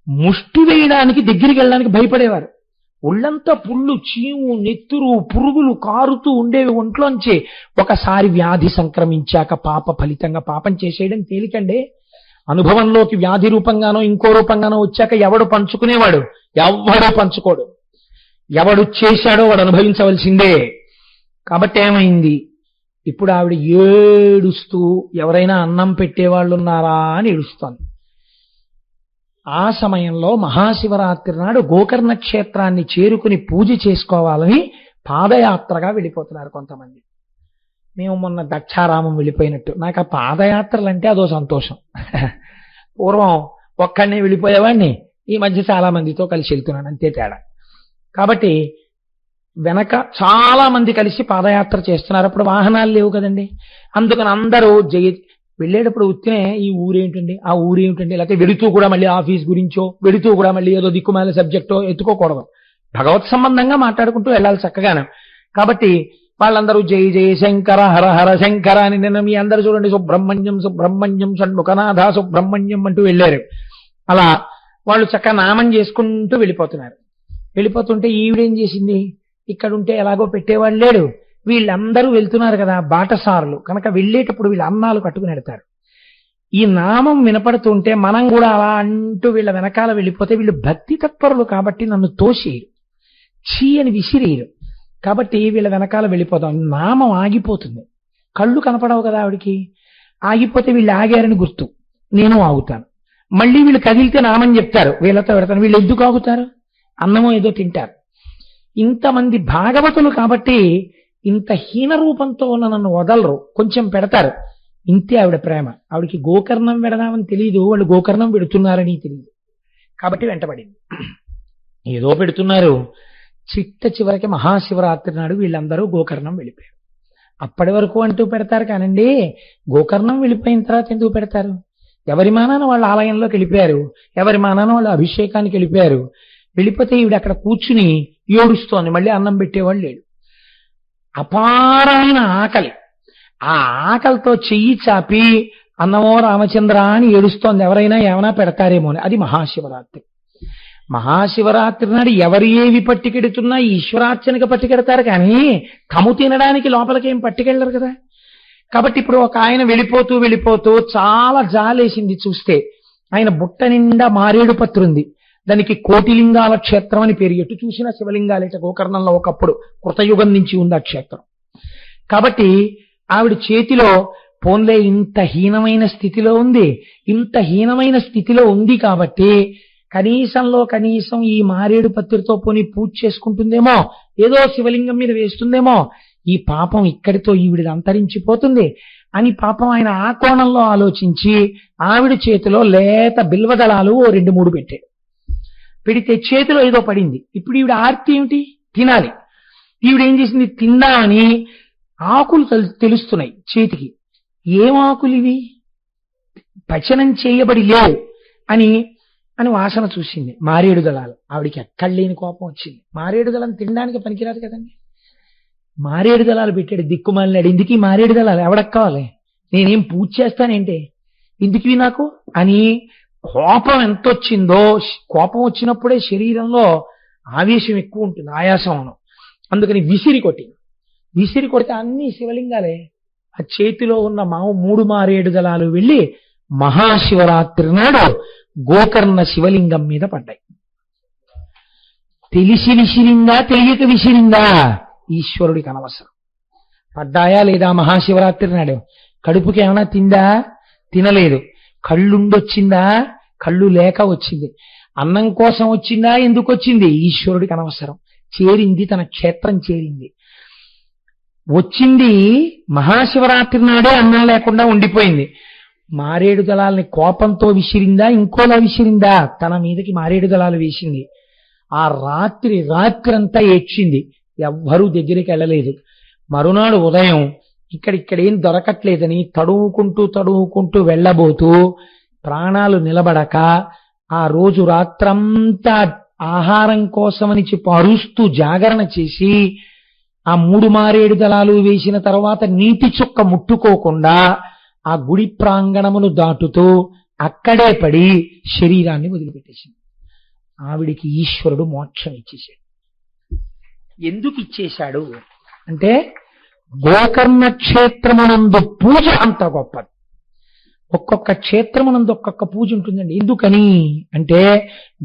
ముష్టి వేయడానికి దగ్గరికి వెళ్ళడానికి భయపడేవారు. ఒళ్ళంతా పుళ్ళు, చీము, నెత్తురు, పురుగులు కారుతూ ఉండేవి ఒంట్లోంచి. ఒకసారి వ్యాధి సంక్రమించాక పాప ఫలితంగా పాపం చేసేయడం తేలికండే. అనుభవంలోకి వ్యాధి రూపంగానో ఇంకో రూపంగానో వచ్చాక ఎవడు పంచుకునేవాడు? ఎవడో పంచుకోడు. ఎవడు చేశాడో వాడు అనుభవించవలసిందే. కాబట్టి ఏమైంది? ఇప్పుడు ఆవిడ ఏడుస్తూ ఎవరైనా అన్నం పెట్టేవాళ్ళు ఉన్నారా అని ఏడుస్తోంది. ఆ సమయంలో మహాశివరాత్రి నాడు గోకర్ణ క్షేత్రాన్ని చేరుకుని పూజ చేసుకోవాలని పాదయాత్రగా వెళ్ళిపోతున్నారు కొంతమంది. మేము మొన్న దక్షారామం వెళ్ళిపోయినట్టు. నాకు ఆ పాదయాత్రలు అంటే అదో సంతోషం. పూర్వం ఒక్కడినే వెళ్ళిపోయేవాడిని, ఈ మధ్య చాలా మందితో కలిసి వెళ్తున్నాను, అంతే తేడా. కాబట్టి వెనక చాలా మంది కలిసి పాదయాత్ర చేస్తున్నారు. అప్పుడు వాహనాలు లేవు కదండి. అందుకని అందరూ వెళ్ళేటప్పుడు ఉత్తినే ఈ ఊరేంటండి, ఆ ఊరేంటండి, లేకపోతే వెళుతూ కూడా మళ్ళీ ఆఫీస్ గురించో, వెళుతూ కూడా మళ్ళీ ఏదో దిక్కుమాల సబ్జెక్టో ఎత్తుకోకూడదు. భగవత్ సంబంధంగా మాట్లాడుకుంటూ వెళ్ళాలి చక్కగానే. కాబట్టి వాళ్ళందరూ జై జయ శంకర హర హర శంకర అని నిన్న మీ అందరూ చూడండి, సుబ్రహ్మణ్యం సుబ్రహ్మణ్యం షణ్ముఖనాథ సుబ్రహ్మణ్యం అంటూ వెళ్ళారు. అలా వాళ్ళు చక్కగా నామం చేసుకుంటూ వెళ్ళిపోతున్నారు. వెళ్ళిపోతుంటే ఈవిడేం చేసింది, ఇక్కడ ఉంటే ఎలాగో పెట్టేవాళ్ళు లేడు, వీళ్ళందరూ వెళ్తున్నారు కదా బాటసారులు కనుక వెళ్ళేటప్పుడు వీళ్ళు అన్నాలు కట్టుకుని వెళ్తారు. ఈ నామం వినపడుతుంటే మనం కూడా అలా అంటూ వీళ్ళ వెనకాల వెళ్ళిపోతే వీళ్ళు భక్తి తత్పరులు కాబట్టి నన్ను తోసేయరు, చీ అని విసిరేయరు. కాబట్టి వీళ్ళ వెనకాల వెళ్ళిపోతాం. నామం ఆగిపోతుంది, కళ్ళు కనపడవు కదా ఆవిడికి. ఆగిపోతే వీళ్ళు ఆగారని గుర్తు, నేను ఆగుతాను. మళ్ళీ వీళ్ళు కదిలితే నామం చెప్తారు, వీళ్ళతో పెడతాను. వీళ్ళు ఎందుకు ఆగుతారు, అన్నమో ఏదో తింటారు. ఇంతమంది భాగవతులు కాబట్టి ఇంత హీన రూపంతో ఉన్న నన్ను వదలరు, కొంచెం పెడతారు. ఇంతే ఆవిడ ప్రేమ. ఆవిడికి గోకర్ణం పెడదామని తెలియదు, వాళ్ళు గోకర్ణం పెడుతున్నారని తెలియదు కాబట్టి వెంటబడింది. ఏదో పెడుతున్నారు. చిట్ట చివరికి మహాశివరాత్రి నాడు వీళ్ళందరూ గోకర్ణం వెళ్ళిపోయారు. అప్పటి వరకు అంటూ పెడతారు కానండి, గోకర్ణం వెళ్ళిపోయిన తర్వాత ఎందుకు పెడతారు? ఎవరి మానాన వాళ్ళ ఆలయంలోకి వెళ్ళిపోయారు, ఎవరి మానాన వాళ్ళు అభిషేకానికి వెళ్ళిపోయారు. వెళ్ళిపోతే ఈవిడ అక్కడ కూర్చుని ఏడుస్తోంది, మళ్ళీ అన్నం పెట్టేవాళ్ళు లేడు. అపారమైన ఆకలి, ఆ ఆకలితో చెయ్యి చాపి అన్నమో రామచంద్ర అని ఏడుస్తోంది. ఎవరైనా ఏమైనా పెడతారేమో అని. అది మహాశివరాత్రి. మహాశివరాత్రి నాడు ఎవరు ఏవి పట్టుకెడుతున్నా ఈశ్వరార్చనకి పట్టుకెడతారు కానీ తము తినడానికి లోపలికి ఏం పట్టుకెళ్ళరు కదా. కాబట్టి ఇప్పుడు ఒక ఆయన వెళ్ళిపోతూ వెళ్ళిపోతూ చాలా జాలేసింది చూస్తే. ఆయన బుట్ట నిండా మారేడు పత్రు ఉంది, దానికి కోటిలింగాల క్షేత్రం అని పేరు. ఎటు చూసిన శివలింగాలేట గోకర్ణంలో ఒకప్పుడు కృతయుగం నుంచి ఉంది ఆ క్షేత్రం. కాబట్టి ఆవిడ చేతిలో పోన్లే ఇంత హీనమైన స్థితిలో ఉంది, ఇంత హీనమైన స్థితిలో ఉంది కాబట్టి కనీసంలో కనీసం ఈ మారేడు పత్రితో పోని పూజ చేసుకుంటుందేమో, ఏదో శివలింగం మీద వేస్తుందేమో, ఈ పాపం ఇక్కడితో ఈవిడ అంతరించిపోతుంది అని పాపం ఆయన ఆ కోణంలో ఆలోచించి ఆవిడ చేతిలో లేత బిల్వదళాలు 2-3 పెట్టాడు. పెడితే చేతిలో ఏదో పడింది. ఇప్పుడు ఈవిడ ఆర్తి ఏమిటి, తినాలి. ఈవిడ ఏం చేసింది, తిందామని ఆకులు తెలుస్తున్నాయి చేతికి. ఏం ఆకులు ఇవి, పచనం చేయబడి లేవు అని అని వాసన చూసింది. మారేడు దళాలు. ఆవిడికి ఎక్కడ లేని కోపం వచ్చింది. మారేడు దళం తినడానికి పనికిరాదు కదండి. మారేడు దళాలు పెట్టాడు, దిక్కుమాలినాడు. ఇందుకీ మారేడు దళాలు ఎవడకు కావాలి, నేనేం పూజ చేస్తానేంటి ఇందుకీ నాకు అని కోపం ఎంత వచ్చిందో. కోపం వచ్చినప్పుడే శరీరంలో ఆవేశం ఎక్కువ ఉంటుంది, ఆయాసం. అందుకని విసిరి కొడితే అన్ని శివలింగాలే. ఆ చేతిలో ఉన్న 3 మారేడు దళాలు వెళ్ళి మహాశివరాత్రి నాడు గోకర్ణ శివలింగం మీద పడ్డాయి. తెలిసి విసిరిందా తెలియక విసిరిందా ఈశ్వరుడికి అనవసరం. పడ్డాయా లేదా మహాశివరాత్రి నాడు? కడుపుకి ఏమైనా తిందా, తినలేదు. కళ్ళుండొచ్చిందా, కళ్ళు లేక వచ్చింది. అన్నం కోసం వచ్చిందా, ఎందుకు వచ్చింది, ఈశ్వరుడికి అనవసరం. చేరింది, తన క్షేత్రం చేరింది. వచ్చింది మహాశివరాత్రి నాడే అన్నం లేకుండా ఉండిపోయింది. మారేడు దళాలని కోపంతో విసిరిందా, ఇంకోలా విసిరిందా, తన మీదకి మారేడు దళాలు వేసింది. ఆ రాత్రంతా ఏడ్చింది, ఎవ్వరూ దగ్గరికి వెళ్ళలేదు. మరునాడు ఉదయం ఇక్కడేం దొరకట్లేదని తడువుకుంటూ వెళ్ళబోతూ ప్రాణాలు నిలబడక ఆ రోజు రాత్రంతా ఆహారం కోసమని చెప్పి అరుస్తూ జాగరణ చేసి ఆ 3 మారేడు దళాలు వేసిన తర్వాత నీటి చుక్క ముట్టుకోకుండా ఆ గుడి ప్రాంగణమును దాటుతూ అక్కడే పడి శరీరాన్ని వదిలిపెట్టేసింది. ఆవిడికి ఈశ్వరుడు మోక్షం ఇచ్చేశాడు. ఎందుకు ఇచ్చేశాడు అంటే గోకర్ణ క్షేత్రమునందు పూజ అంత గొప్పది. ఒక్కొక్క క్షేత్రమునందు ఒక్కొక్క పూజ ఉంటుందండి. ఎందుకని అంటే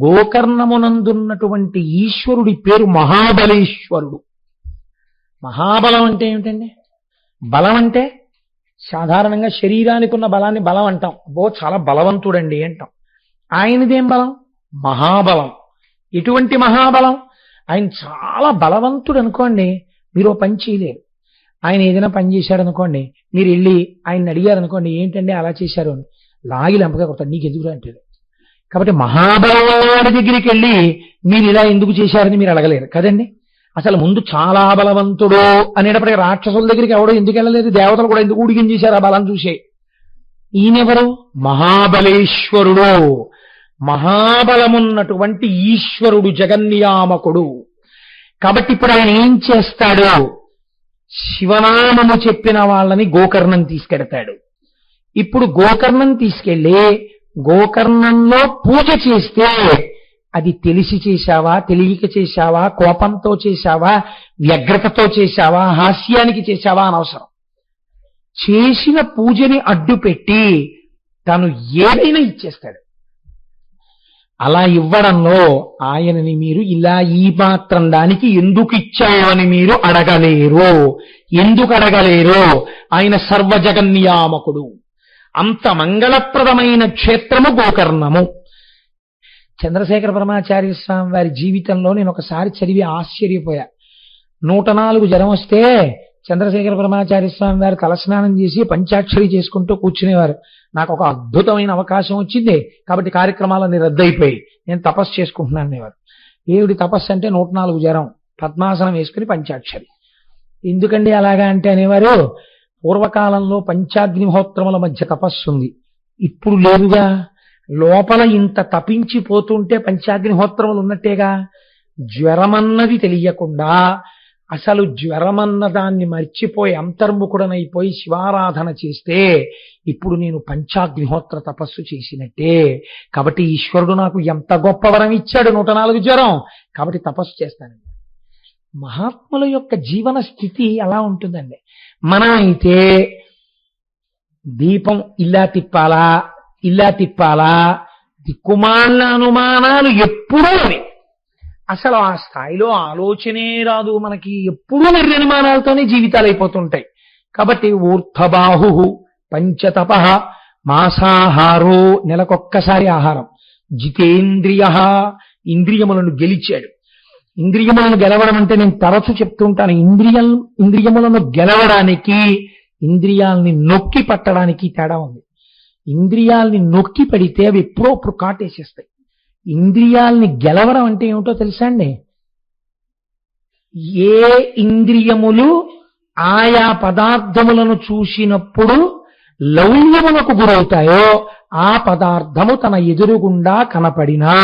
గోకర్ణమునందున్నటువంటి ఈశ్వరుడి పేరు మహాబలేశ్వరుడు. మహాబలం అంటే ఏమిటండి? బలం అంటే సాధారణంగా శరీరానికి ఉన్న బలాన్ని బలం అంటాం. చాలా బలవంతుడండి అంటాం. ఆయనదేం బలం? మహాబలం. ఎటువంటి మహాబలం? ఆయన చాలా బలవంతుడు అనుకోండి, మీరు పని చేయలేరు. ఆయన ఏదైనా పని చేశాడు అనుకోండి, మీరు వెళ్ళి ఆయన్ని అడిగారు అనుకోండి, ఏంటండి అలా చేశారు అని, లాగి లంపగా కొడతాడు. నీకు ఎందుకు అంటాడు. కాబట్టి మహాబలం వాడి దగ్గరికి వెళ్ళి మీరు ఇలా ఎందుకు చేశారని మీరు అడగలేరు కదండి. అసలు ముందు చాలా బలవంతుడు అనేటప్పటికీ రాక్షసుల దగ్గరికి ఎవడో ఎందుకు వెళ్ళలేదు, దేవతలు కూడా ఎందుకు ఊడిగం చేశారు ఆ బలం చూసే. ఈయనెవరు? మహాబలేశ్వరుడు, మహాబలమున్నటువంటి ఈశ్వరుడు, జగన్నియామకుడు. కాబట్టి ఇప్పుడు ఆయన ఏం చేస్తాడు? శివనామము చెప్పిన వాళ్ళని గోకర్ణం తీసుకెడతాడు. ఇప్పుడు గోకర్ణం తీసుకెళ్ళి గోకర్ణంలో పూజ చేస్తే అది తెలిసి చేశావా, తెలియక చేశావా, కోపంతో చేశావా, వ్యగ్రతతో చేశావా, హాస్యానికి చేశావా అనవసరం. చేసిన పూజని అడ్డుపెట్టి తను ఏదైనా ఇచ్చేస్తాడు. అలా ఇవ్వడంలో ఆయనని మీరు ఇలా ఈ మాత్రం దానికి ఎందుకు ఇచ్చావని మీరు అడగలేరు. ఎందుకు అడగలేరు? ఆయన సర్వజగన్నియామకుడు. అంత మంగళప్రదమైన క్షేత్రము గోకర్ణము. చంద్రశేఖర పరమాచార్య స్వామి వారి జీవితంలో నేను ఒకసారి చదివి ఆశ్చర్యపోయా. 104 జ్వరం వస్తే చంద్రశేఖర పరమాచార్య స్వామి వారు తలస్నానం చేసి పంచాక్షరి చేసుకుంటూ కూర్చునేవారు. నాకు ఒక అద్భుతమైన అవకాశం వచ్చింది కాబట్టి కార్యక్రమాలన్నీ రద్దయిపోయి నేను తపస్సు చేసుకుంటున్నాను అనేవారు. ఏమిటి తపస్సు అంటే 104 జ్వరం, పద్మాసనం వేసుకుని పంచాక్షరి. ఎందుకండి అలాగా అంటే అనేవారు, పూర్వకాలంలో పంచాగ్నిహోత్రముల మధ్య తపస్సు ఉంది, ఇప్పుడు లేదుగా. లోపల ఇంత తపించిపోతుంటే పంచాగ్నిహోత్రములు ఉన్నట్టేగా. జ్వరమన్నది తెలియకుండా అసలు జ్వరమన్న దాన్ని మర్చిపోయి అంతర్ముఖుడనైపోయి శివారాధన చేస్తే ఇప్పుడు నేను పంచాగ్నిహోత్ర తపస్సు చేసినట్టే. కాబట్టి ఈశ్వరుడు నాకు ఎంత గొప్ప వరం ఇచ్చాడు, 104 జ్వరం, కాబట్టి తపస్సు చేస్తానండి. మహాత్ముల యొక్క జీవన స్థితి అలా ఉంటుందండి. మనం అయితే దీపం ఇలా తిప్పాలా, ఇలా తిప్పాలా, దిక్కుమాలిన అనుమానాలు ఎప్పుడూ అవి. అసలు ఆ స్థాయిలో ఆలోచనే రాదు మనకి. ఎప్పుడూ నిర్మాణాలతోనే జీవితాలు అయిపోతుంటాయి. కాబట్టి ఊర్ధ్వబాహు పంచతప మాసాహారో, నెలకొక్కసారి ఆహారం. జితేంద్రియ, ఇంద్రియములను గెలిచాడు. ఇంద్రియములను గెలవడం అంటే నేను తరచు చెప్తుంటాను, ఇంద్రియములను గెలవడానికి ఇంద్రియాలని నొక్కి పట్టడానికి తేడా ఉంది. ఇంద్రియాలని నొక్కి పడితే అవి ఎప్పుడో అప్పుడు కాటేసేస్తాయి. ఇంద్రియాలని గెలవడం అంటే ఏమిటో తెలుసా అండి? ఏ ఇంద్రియములు ఆయా పదార్థములను చూసినప్పుడు లౌల్యములకు గురవుతాయో ఆ పదార్థము తన ఎదురుగుండా కనపడినా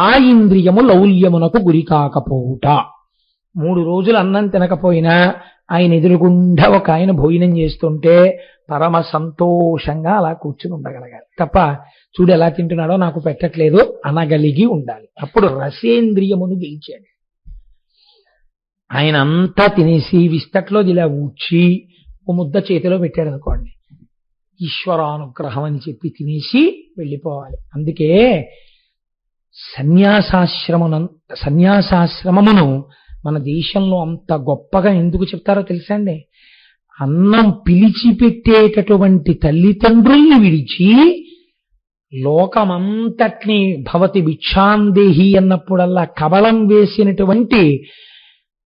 ఆ ఇంద్రియము లౌల్యమునకు గురి కాకపోవుట. 3 రోజులు అన్నం తినకపోయినా ఆయన ఎదురుగుండా ఒక ఆయన భోజనం చేస్తుంటే పరమ సంతోషంగా అలా కూర్చుని ఉండగలగాలి తప్ప చూడు ఎలా తింటున్నాడో నాకు పెట్టట్లేదు అనగలిగి ఉండాలి. అప్పుడు రసేంద్రియమును గెలిచాడు. ఆయన అంతా తినేసి విస్తట్లో ఇలా ఊడ్చి ఓ ముద్ద చేతిలో పెట్టాడు అనుకోండి, ఈశ్వరానుగ్రహం అని చెప్పి తినేసి వెళ్ళిపోవాలి. అందుకే సన్యాసాశ్రమమును మన దేశంలో అంత గొప్పగా ఎందుకు చెప్తారో తెలుసా అండి? అన్నం పిలిచిపెట్టేటటువంటి తల్లిదండ్రుల్ని విడిచి లోకమంతటిని భవతి భిక్షాందేహి అన్నప్పుడల్లా కబళం వేసినటువంటి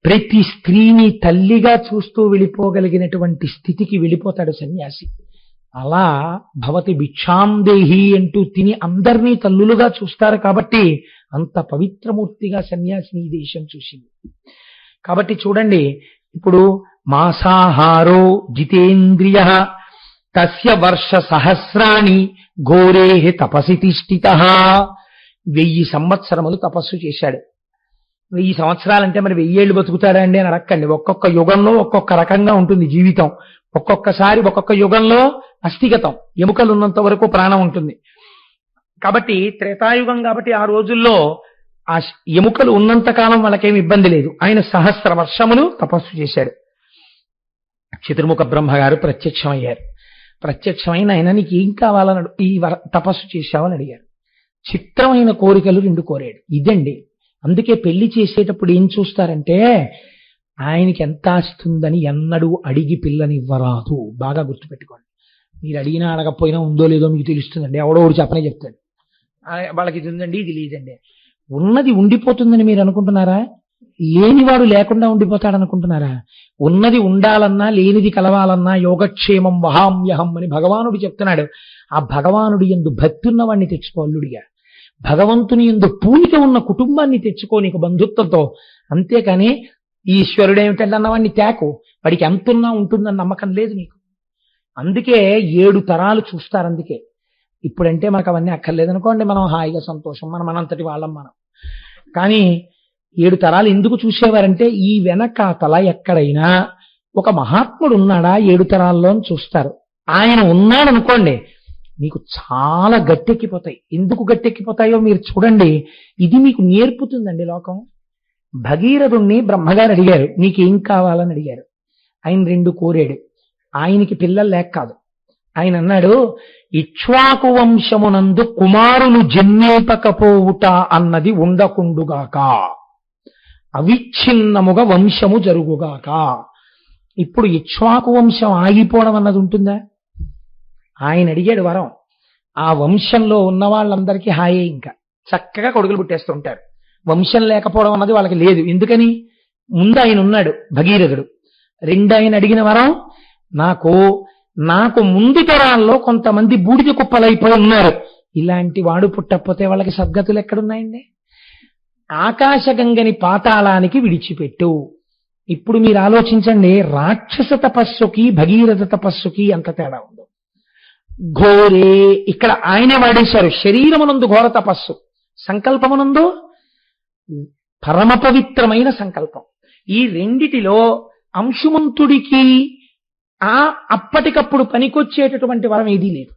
ప్రతి స్త్రీని తల్లిగా చూస్తూ వెళ్ళిపోగలిగినటువంటి స్థితికి వెళ్ళిపోతాడు సన్యాసి. అలా భవతి భిక్షాందేహి అంటూ తిని అందరినీ తల్లులుగా చూస్తారు కాబట్టి అంత పవిత్రమూర్తిగా సన్యాసిని ఈ దేశం చూసింది. కాబట్టి చూడండి, ఇప్పుడు మాసాహారో జితేంద్రియ తస్య వర్ష సహస్రాణి ఘోరే తపసి తిష్ఠిత. 1000 సంవత్సరములు తపస్సు చేశాడు. 1000 సంవత్సరాలంటే మరి 1000 ఏళ్ళు బతుకుతాడా అండి అని అడక్కండి. ఒక్కొక్క యుగంలో ఒక్కొక్క రకంగా ఉంటుంది జీవితం. ఒక్కొక్కసారి ఒక్కొక్క యుగంలో అస్థిగతం, ఎముకలు ఉన్నంత వరకు ప్రాణం ఉంటుంది. కాబట్టి త్రేతాయుగం కాబట్టి ఆ రోజుల్లో ఆ ఎముకలు ఉన్నంత కాలం వాళ్ళకేమి ఇబ్బంది లేదు. ఆయన 1000 వర్షములు తపస్సు చేశాడు. చతుర్ముఖ బ్రహ్మగారు ప్రత్యక్షమయ్యారు. ప్రత్యక్షమైన ఆయన నీకు ఏం కావాలని ఈ తపస్సు చేశావని అడిగారు. చిత్రమైన కోరికలు 2 కోరాడు. ఇదండి, అందుకే పెళ్లి చేసేటప్పుడు ఏం చూస్తారంటే ఆయనకి ఎంత ఆస్తుందని ఎన్నడూ అడిగి పిల్లనివ్వరాదు. బాగా గుర్తుపెట్టుకోండి. మీరు అడిగినా అడగకపోయినా ఉందో లేదో మీకు తెలుస్తుందండి. ఎవడో ఒకటి చెప్పనే చెప్తాడు, వాళ్ళకి ఇది ఉందండి ఇది లేదండి. ఉన్నది ఉండిపోతుందని మీరు అనుకుంటున్నారా? లేనివాడు లేకుండా ఉండిపోతాడు అనుకుంటున్నారా? ఉన్నది ఉండాలన్నా లేనిది కలవాలన్నా యోగక్షేమం వహామ్యహం అని భగవానుడు చెప్తున్నాడు. ఆ భగవానుడి యందు భక్తి ఉన్నవాడిని తెచ్చుకో అల్లుడిగా. భగవంతుని యందు పూనిక ఉన్న కుటుంబాన్ని తెచ్చుకో నీకు బంధుత్వంతో. అంతేకాని ఈశ్వరుడు ఏమిటంటే అన్నవాడిని తేకు, వాడికి ఎంతున్నా ఉంటుందని నమ్మకం లేదు నీకు. అందుకే 7 తరాలు చూస్తారు. అందుకే ఇప్పుడంటే మనకు అవన్నీ అక్కర్లేదనుకోండి, మనం హాయిగా సంతోషం, మనంతటి వాళ్ళం మనం. కానీ 7 తరాలు ఎందుకు చూసేవారంటే ఈ వెనకాతల ఎక్కడైనా ఒక మహాత్ముడు ఉన్నాడా 7 తరాల్లో అని చూస్తారు. ఆయన ఉన్నాడనుకోండి మీకు చాలా గట్టెక్కిపోతాయి. ఎందుకు గట్టెక్కిపోతాయో మీరు చూడండి. ఇది మీకు నేర్పుతుందండి లోకం. భగీరథుణ్ణి బ్రహ్మగారు అడిగారు, నీకేం కావాలని అడిగారు. ఆయన 2 కోరాడు. ఆయనకి పిల్లలు లేక కాదు. ఆయన అన్నాడు, ఇక్ష్వాకు వంశమునందు కుమారులు జన్మేపకపోవుట అన్నది ఉండకుండుగాక, అవిచ్ఛిన్నముగా వంశము జరుగుగాక. ఇప్పుడు ఇక్ష్వాకు వంశం ఆగిపోవడం అన్నది ఉంటుందా? ఆయన అడిగాడు వరం. ఆ వంశంలో ఉన్న వాళ్ళందరికీ హాయే, ఇంకా చక్కగా కొడుకులు పుట్టేస్తుంటారు. వంశం లేకపోవడం అన్నది వాళ్ళకి లేదు. ఎందుకని? ముందు ఆయన ఉన్నాడు భగీరథుడు. 2 ఆయన అడిగిన వరం, నాకు ముందు తరాల్లో కొంతమంది బూడిద కుప్పలైపోయి ఉన్నారు, ఇలాంటి వాడు పుట్టకపోతే వాళ్ళకి సద్గతులు ఎక్కడున్నాయండి? ఆకాశగంగని పాతాళానికి విడిచిపెట్టు. ఇప్పుడు మీరు ఆలోచించండి, రాక్షస తపస్సుకి భగీరథ తపస్సుకి ఎంత తేడా ఉందో. ఘోరే ఇక్కడ ఆయనే వాడేశారు. శరీరమునందు ఘోర తపస్సు, సంకల్పమునందు పరమ పవిత్రమైన సంకల్పం. ఈ రెండిటిలో అంశుమంతుడికి అప్పటికప్పుడు పనికొచ్చేటటువంటి వరం ఏదీ లేదు.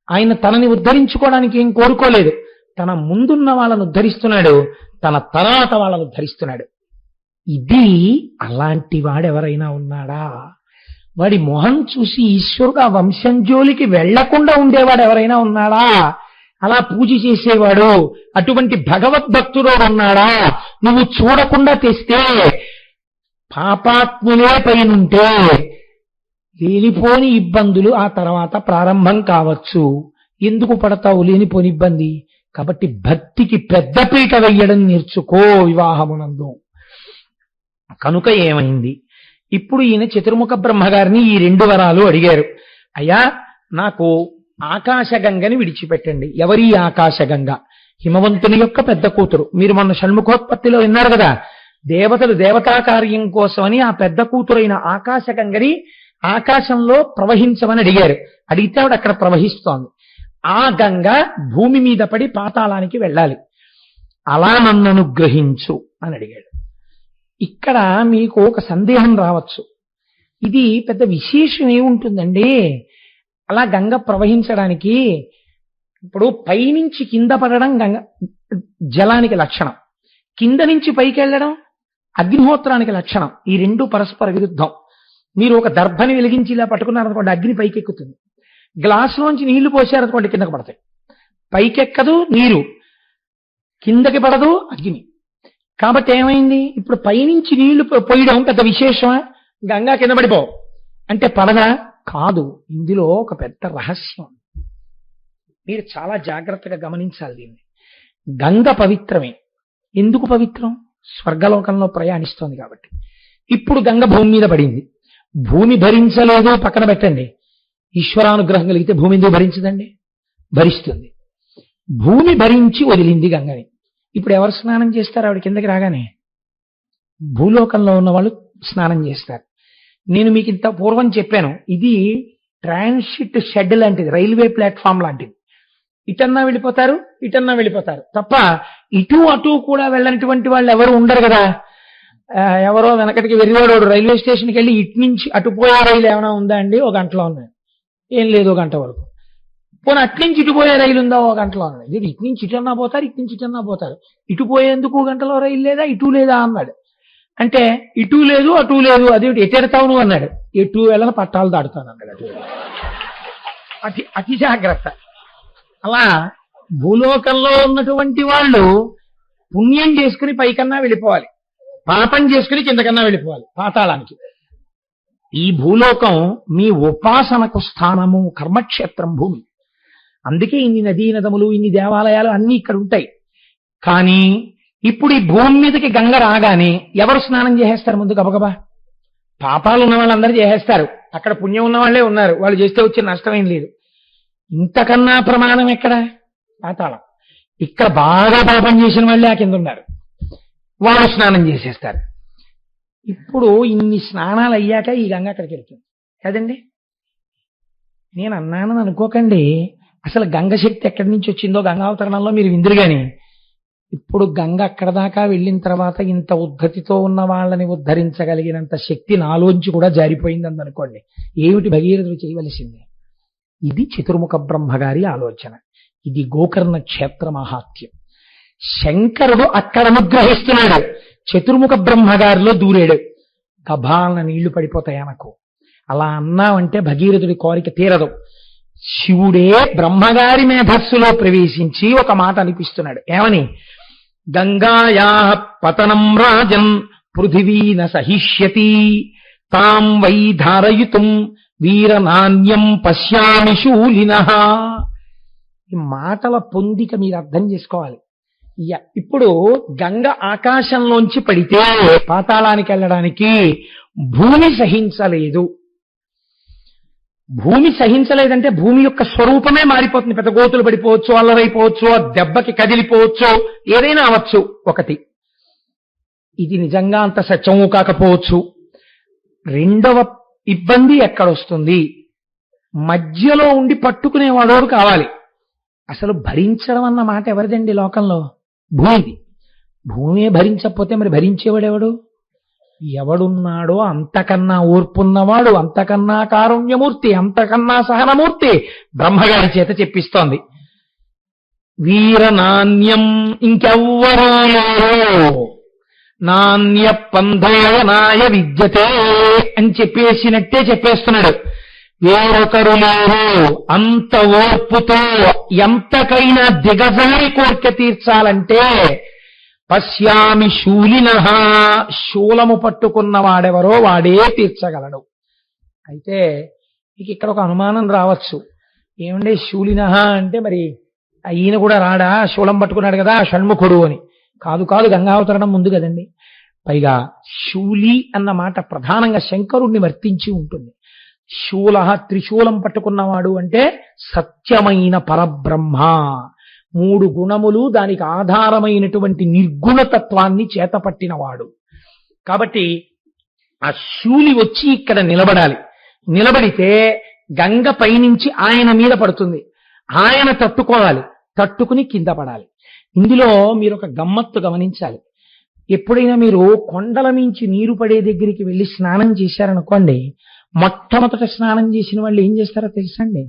ఆయన తనని ఉద్ధరించుకోవడానికి ఏం కోరుకోలేదు. తన ముందున్న వాళ్ళను ఉద్ధరిస్తున్నాడు, తన తర్వాత వాళ్ళను ఉద్ధరిస్తున్నాడు. ఇది అలాంటి వాడెవరైనా ఉన్నాడా? వాడి మొహం చూసి ఈశ్వరుడు ఆ వంశం జోలికి వెళ్లకుండా ఉండేవాడు ఎవరైనా ఉన్నాడా? అలా పూజ చేసేవాడు అటువంటి భగవద్భక్తుడు ఉన్నాడా? నువ్వు చూడకుండా తెస్తే పాపాత్ములే పైనుంటే లేనిపోని ఇబ్బందులు ఆ తర్వాత ప్రారంభం కావచ్చు. ఎందుకు పడతావు లేనిపోని ఇబ్బంది? కాబట్టి భక్తికి పెద్దపీట వెయ్యడం నేర్చుకో వివాహమునందు. కనుక ఏమైంది? ఇప్పుడు ఈయన చతుర్ముఖ బ్రహ్మగారిని ఈ 2 వరాలు అడిగారు. అయ్యా, నాకు ఆకాశగంగని విడిచిపెట్టండి. ఎవరి ఆకాశగంగ? హిమవంతుని యొక్క పెద్ద కూతురు. మీరు మొన్న షణ్ముఖోత్పత్తిలో విన్నారు కదా, దేవతలు దేవతా కార్యం కోసమని ఆ పెద్ద కూతురైన ఆకాశగంగని ఆకాశంలో ప్రవహించమని అడిగారు. అడిగితే ఆవిడ అక్కడ ప్రవహిస్తోంది. ఆ గంగ భూమి మీద పడి పాతాళానికి వెళ్ళాలి. అలా నన్ను అనుగ్రహించు అని అడిగాడు. ఇక్కడ మీకు ఒక సందేహం రావచ్చు, ఇది పెద్ద విశేషం ఏముంటుందండి అలా గంగ ప్రవహించడానికి? ఇప్పుడు పైనుంచి కింద పడడం గంగ జలానికి లక్షణం, కింద నుంచి పైకి వెళ్ళడం అగ్నిహోత్రానికి లక్షణం. ఈ 2 పరస్పర విరుద్ధం. మీరు ఒక దర్భని వెలిగించి ఇలా పట్టుకున్నారనుకోండి, అగ్ని పైకి ఎక్కుతుంది. గ్లాసులోంచి నీళ్లు పోసారనుకోండి, కిందకు పడతాయి. పైకెక్కదు నీరు, కిందకి పడదు అగ్ని. కాబట్టి ఏమైంది? ఇప్పుడు పైనుంచి నీళ్లు పోయడం పెద్ద విశేషమా? గంగా కింద పడిపో అంటే పడదా? కాదు. ఇందులో ఒక పెద్ద రహస్యం, మీరు చాలా జాగ్రత్తగా గమనించాలి దీన్ని. గంగ పవిత్రమే. ఎందుకు పవిత్రం? స్వర్గలోకంలో ప్రయాణిస్తోంది కాబట్టి. ఇప్పుడు గంగ భూమి మీద పడింది. భూమి భరించలేదు పక్కన పెట్టండి, ఈశ్వరానుగ్రహం కలిగితే భూమి ఎందుకు భరించదండి? భరిస్తుంది. భూమి భరించి వదిలింది గంగని. ఇప్పుడు ఎవరు స్నానం చేస్తారు ఆవిడ కిందకి రాగానే? భూలోకంలో ఉన్న వాళ్ళు స్నానం చేస్తారు. నేను మీకు ఇంత పూర్వం చెప్పాను, ఇది ట్రాన్సిట్ షెడ్ లాంటిది, రైల్వే ప్లాట్ఫామ్ లాంటిది. ఇటన్నా వెళ్ళిపోతారు, ఇటన్నా వెళ్ళిపోతారు తప్ప ఇటు అటు కూడా వెళ్ళనటువంటి వాళ్ళు ఎవరు ఉండరు కదా. ఎవరో వెనకటికి వెర్రివాడు రైల్వే స్టేషన్కి వెళ్ళి ఇటు నుంచి అటు పోయే రైలు ఏమైనా ఉందా అండి? 1 గంటలో ఉన్నాయి. ఏం లేదు, 1 గంట వరకు. పోనీ అట్నుంచి ఇటు పోయే రైలు ఉందా? 1 గంటలో ఉన్నాయి. ఇది ఇటు నుంచి ఇటన్నా పోతారు, ఇటు నుంచి ఇటన్నా పోతారు. ఇటు పోయేందుకు 1 గంటలో రైలు లేదా, ఇటు లేదా అన్నాడు. అంటే ఇటు లేదు అటు లేదు, అదేమిటి ఎటెడతావు నువ్వు అన్నాడు. ఎటు వెళ్ళని పట్టాలు దాడుతాను అన్నాడు. అటు అతి జాగ్రత్త. అలా భూలోకంలో ఉన్నటువంటి వాళ్ళు పుణ్యం చేసుకుని పైకన్నా వెళ్ళిపోవాలి, పాపం చేసుకుని కిందకన్నా వెళ్ళిపోవాలి పాతాళానికి. ఈ భూలోకం మీ ఉపాసనకు స్థానము, కర్మక్షేత్రం భూమి. అందుకే ఇన్ని నదీ నదములు, ఇన్ని దేవాలయాలు అన్ని ఇక్కడ ఉంటాయి. కానీ ఇప్పుడు ఈ భూమి మీదకి గంగ రాగానే ఎవరు స్నానం చేసేస్తారు? ముందు గబగబా పాపాలు ఉన్న వాళ్ళందరూ చేసేస్తారు. అక్కడ పుణ్యం ఉన్న వాళ్ళే ఉన్నారు, వాళ్ళు చేస్తే వచ్చే నష్టమేం లేదు. ఇంతకన్నా ప్రమాణం ఎక్కడ? పాతాళం. ఇక్కడ బాగా పాపం చేసిన వాళ్ళే ఆ కింద ఉన్నారు, వాళ్ళు స్నానం చేసేస్తారు. ఇప్పుడు ఇన్ని స్నానాలు అయ్యాక ఈ గంగ అక్కడికి వెళ్తుంది కదండి. నేను అన్నానని అనుకోకండి, అసలు గంగ శక్తి ఎక్కడి నుంచి వచ్చిందో గంగావతరణంలో మీరు విందురు గాని, ఇప్పుడు గంగ అక్కడ దాకా వెళ్ళిన తర్వాత ఇంత ఉద్ధతితో ఉన్న వాళ్ళని ఉద్ధరించగలిగినంత శక్తి నాలోంచి కూడా జారిపోయిందని అనుకోండి. ఏమిటి భగీరథుడు చేయవలసింది? ఇది చతుర్ముఖ బ్రహ్మగారి ఆలోచన. ఇది గోకర్ణ క్షేత్ర మహాత్యం. శంకరుడు అక్కడ అనుగ్రహిస్తున్నాడు, చతుర్ముఖ బ్రహ్మగారిలో దూరాడు. గభాలన నీళ్లు పడిపోతాయి అనకు. అలా అన్నావంటే భగీరథుడి కోరిక తీరదు. శివుడే బ్రహ్మగారి మేధస్సులో ప్రవేశించి ఒక మాట అనిపిస్తున్నాడు. ఏమని? గంగాయా పతనం రాజన్ పృథివీన సహిష్యతి తాం వై ధారయుతుం వీరనాన్యం పశ్యామి శూలినః. ఈ మాటల పొందిక మీరు అర్థం చేసుకోవాలి. ఇప్పుడు గంగ ఆకాశంలోంచి పడితే పాతాళానికి వెళ్ళడానికి భూమి సహించలేదు. భూమి సహించలేదంటే భూమి యొక్క స్వరూపమే మారిపోతుంది. పెద్ద గోతులు పడిపోవచ్చు, అల్లరైపోవచ్చు, దెబ్బకి కదిలిపోవచ్చు, ఏదైనా అవచ్చు. ఒకటి, ఇది నిజంగా అంత సత్యము కాకపోవచ్చు. రెండవ ఇబ్బంది ఎక్కడొస్తుంది? మధ్యలో ఉండి పట్టుకునేవాడోడు కావాలి. అసలు భరించడం అన్న మాట ఎవరిదండి లోకంలో? భూమిది. భూమే భరించకపోతే మరి భరించేవాడెవడు? ఎవడున్నాడో అంతకన్నా ఓర్పున్నవాడు, అంతకన్నా కారుణ్యమూర్తి, అంతకన్నా సహనమూర్తి బ్రహ్మగారి చేత చెప్పిస్తోంది. వీరనాన్యం, ఇంకెవ్వరూ లేరు, నాణ్య పంధాయనాయ విద్యతే అని చెప్పేసినట్టే చెప్పేస్తున్నాడు. వేరొకరు లేరు. అంత ఓర్పుతో ఎంతకైనా దిగజారి కోరిక తీర్చాలంటే పశ్యామి శూలినః, శూలము పట్టుకున్న వాడెవరో వాడే తీర్చగలడు. అయితే మీకు ఇక్కడ ఒక అనుమానం రావచ్చు. ఏమంటే శూలినః అంటే మరి ఈయన కూడా రాడా? శూలం పట్టుకున్నాడు కదా షణ్ముఖుడు అని. కాదు కాదు, గంగావతరణం ముందు కదండి. పైగా శూలి అన్న మాట ప్రధానంగా శంకరుణ్ణి వర్తించి ఉంటుంది. శూల, త్రిశూలం పట్టుకున్నవాడు అంటే సత్యమైన పరబ్రహ్మ. మూడు గుణములు, దానికి ఆధారమైనటువంటి నిర్గుణతత్వాన్ని చేతపట్టినవాడు. కాబట్టి ఆ శూలి వచ్చి ఇక్కడ నిలబడాలి. నిలబడితే గంగ పైనుంచి ఆయన మీద పడుతుంది. ఆయన తట్టుకోవాలి, తట్టుకుని కింద పడాలి. ఇందులో మీరు ఒక గమ్మత్తు గమనించాలి. ఎప్పుడైనా మీరు కొండల మించి నీరు పడే దగ్గరికి వెళ్ళి స్నానం చేశారనుకోండి, మొట్టమొదట స్నానం చేసిన వాళ్ళు ఏం చేస్తారో తెలుసండి?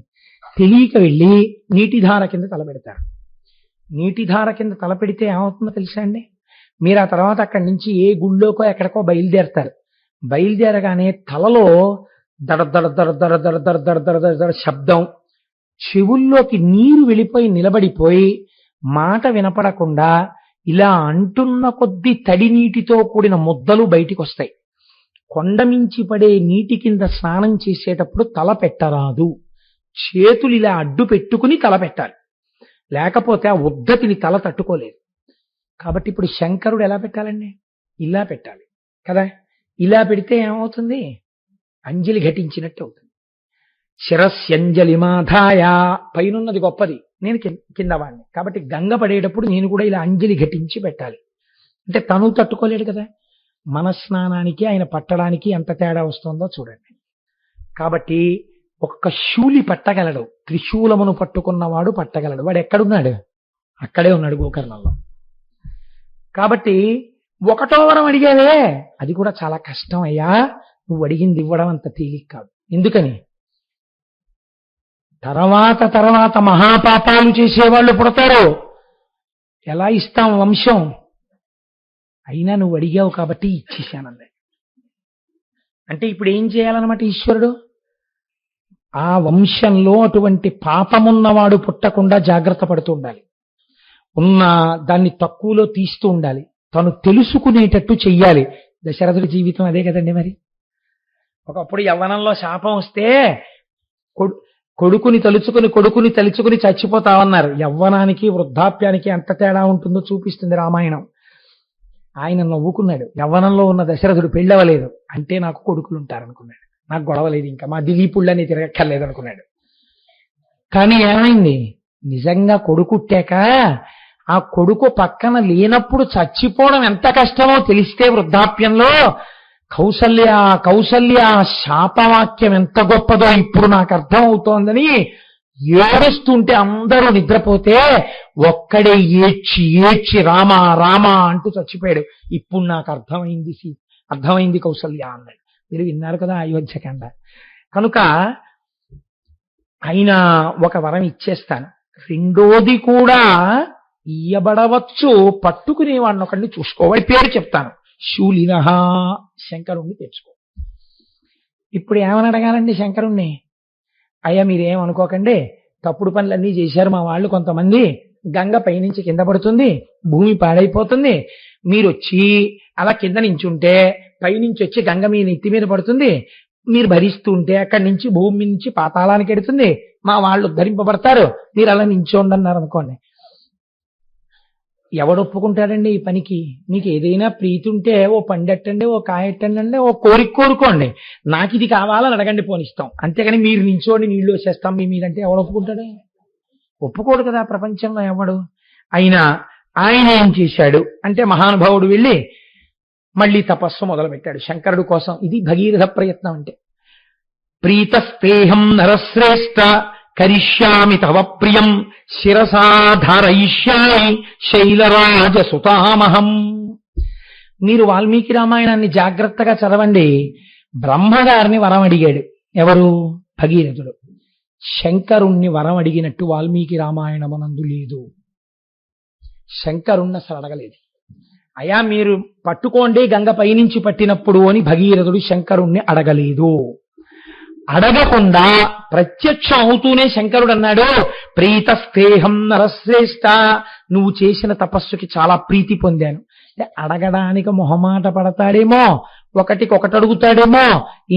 తెలియక వెళ్ళి నీటిధార కింద తలపెడతారు. నీటిధార కింద తలపెడితే ఏమవుతుందో తెలుసా అండి? మీరు ఆ తర్వాత అక్కడి నుంచి ఏ గుళ్ళోకో ఎక్కడికో బయలుదేరతారు. బయలుదేరగానే తలలో దడ దడ దడ దడ దడ దడ దడ దడ దడ దడ శబ్దం, చెవుల్లోకి నీరు వెళ్ళిపోయి నిలబడిపోయి మాట వినపడకుండా ఇలా అంటున్న కొద్దీ తడి నీటితో కూడిన ముద్దలు బయటికి వస్తాయి. కొండమించి పడే నీటి కింద స్నానం చేసేటప్పుడు తల పెట్టరాదు. చేతులు ఇలా అడ్డు పెట్టుకుని తల పెట్టాలి, లేకపోతే ఆ ఉద్ధతిని తల తట్టుకోలేదు. కాబట్టి ఇప్పుడు శంకరుడు ఎలా పెట్టాలండి? ఇలా పెట్టాలి కదా. ఇలా పెడితే ఏమవుతుంది? అంజలి ఘటించినట్టు అవుతుంది. శిరస్యంజలి మాధాయ, పైనున్నది గొప్పది, నేను కింద వాడిని. కాబట్టి గంగ పడేటప్పుడు నేను కూడా ఇలా అంజలి ఘటించి పెట్టాలి. అంటే తను తట్టుకోలేడు కదా. మన స్నానానికి ఆయన పట్టడానికి ఎంత తేడా వస్తుందో చూడండి. కాబట్టి ఒక్క శూలి పట్టగలడు, త్రిశూలమును పట్టుకున్నవాడు పట్టగలడు. వాడు ఎక్కడున్నాడు? అక్కడే ఉన్నాడు, గోకర్ణంలో. కాబట్టి ఒకటో వరం అడిగావే, అది కూడా చాలా కష్టం అయ్యా. నువ్వు అడిగింది ఇవ్వడం అంత తేలిక కాదు. ఎందుకని? తర్వాత మహాపాపాలు చేసేవాళ్ళు పుడతారు. ఎలా ఇస్తాం వంశం? అయినా నువ్వు అడిగావు కాబట్టి ఇచ్చేశానండి. అంటే ఇప్పుడు ఏం చేయాలన్నమాట ఈశ్వరుడు? ఆ వంశంలో అటువంటి పాపమున్నవాడు పుట్టకుండా జాగ్రత్త పడుతూ ఉండాలి. ఉన్న దాన్ని తక్కువలో తీస్తూ ఉండాలి. తను తెలుసుకునేటట్టు చెయ్యాలి. దశరథుడి జీవితం అదే కదండి. మరి ఒకప్పుడు యవ్వనంలో శాపం వస్తే కొడుకుని తలుచుకుని చచ్చిపోతామన్నారు. యవ్వనానికి వృద్ధాప్యానికి ఎంత తేడా ఉంటుందో చూపిస్తుంది రామాయణం. ఆయన నవ్వుకున్నాడు. యవ్వనంలో ఉన్న దశరథుడు పెళ్ళవలేదు అంటే నాకు కొడుకులు ఉంటారనుకున్నాడు. నాకు గొడవలేదు, ఇంకా మా దిలీపుళ్ళని తిరగక్కర్లేదు అనుకున్నాడు. కానీ ఏమైంది? నిజంగా కొడుకుట్టాక ఆ కొడుకు పక్కన లేనప్పుడు చచ్చిపోవడం ఎంత కష్టమో తెలిస్తే వృద్ధాప్యంలో కౌసల్య కౌసల్య శాపవాక్యం ఎంత గొప్పదో ఇప్పుడు నాకు అర్థం అవుతోందని ఏడుస్తుంటే అందరూ నిద్రపోతే ఒక్కడే ఏడ్చి ఏడ్చి రామా రామా అంటూ చచ్చిపోయాడు. ఇప్పుడు నాకు అర్థమైంది కౌసల్య అన్నాడు. మీరు విన్నారు కదా అయోధ్యకాండ. కనుక ఆయన ఒక వరం ఇచ్చేస్తాను, రెండోది కూడా ఇయ్యబడవచ్చు, పట్టుకునేవాడిని ఒకడిని చూసుకో, వాడి పేరు చెప్తాను, శూలినః, శంకరుణ్ణి తెచ్చుకో. ఇప్పుడు ఏమని అడగాలండి శంకరుణ్ణి? అయ్యా మీరేమనుకోకండి, తప్పుడు పనులన్నీ చేశారు మా వాళ్ళు కొంతమంది, గంగ పైనుంచి కింద పడుతుంది, భూమి పాడైపోతుంది, మీరు వచ్చి అలా కింద నించుంటే పైనుంచి వచ్చి గంగ మీ నెత్తి మీద పడుతుంది, మీరు భరిస్తూ ఉంటే అక్కడి నుంచి భూమి నుంచి పాతాళానికి ఎడుతుంది, మా వాళ్ళు ఉద్ధరింపబడతారు, మీరు అలా నించోండి అన్నారు అనుకోండి. ఎవడు ఒప్పుకుంటాడండి ఈ పనికి? మీకు ఏదైనా ప్రీతి ఉంటే ఓ పండెట్టండి, ఓ కాయెట్టండి, ఓ కోరిక కోరుకోండి, నాకు ఇది కావాలని అడగండి పోనిస్తాం, అంతేగాని మీరు నించోండి నీళ్లు వచ్చేస్తాం మీ మీదంటే ఎవడు ఒప్పుకుంటాడు? ఒప్పుకోడు కదా ప్రపంచంలో ఎవడు. అయినా ఆయన ఏం చేశాడు అంటే మహానుభావుడు వెళ్ళి మళ్ళీ తపస్సు మొదలుపెట్టాడు శంకరుడు కోసం. ఇది భగీరథ ప్రయత్నం అంటే. ప్రీతస్తేహం నరశ్రేష్ఠ కరిష్యామి తవ ప్రియం శిరసాధారయిష్యామి శైలరాజసుతామహం. మీరు వాల్మీకి రామాయణాన్ని జాగ్రత్తగా చదవండి. బ్రహ్మగారిని వరం అడిగాడు ఎవరు? భగీరథుడు. శంకరుణ్ణి వరం అడిగినట్టు వాల్మీకి రామాయణమునందు లేదు. శంకరుణ్ణి అసలు అడగలేదు. అయా మీరు పట్టుకోండి గంగ పైనుంచి పట్టినప్పుడు అని భగీరథుడు శంకరుణ్ణి అడగలేదు. అడగకుండా ప్రత్యక్షం అవుతూనే శంకరుడు అన్నాడు, ప్రీతస్తేహం నరశ్రేష్ఠ, నువ్వు చేసిన తపస్సుకి చాలా ప్రీతి పొందాను. అడగడానికి మొహమాట పడతాడేమో, ఒకటికొకటి అడుగుతాడేమో,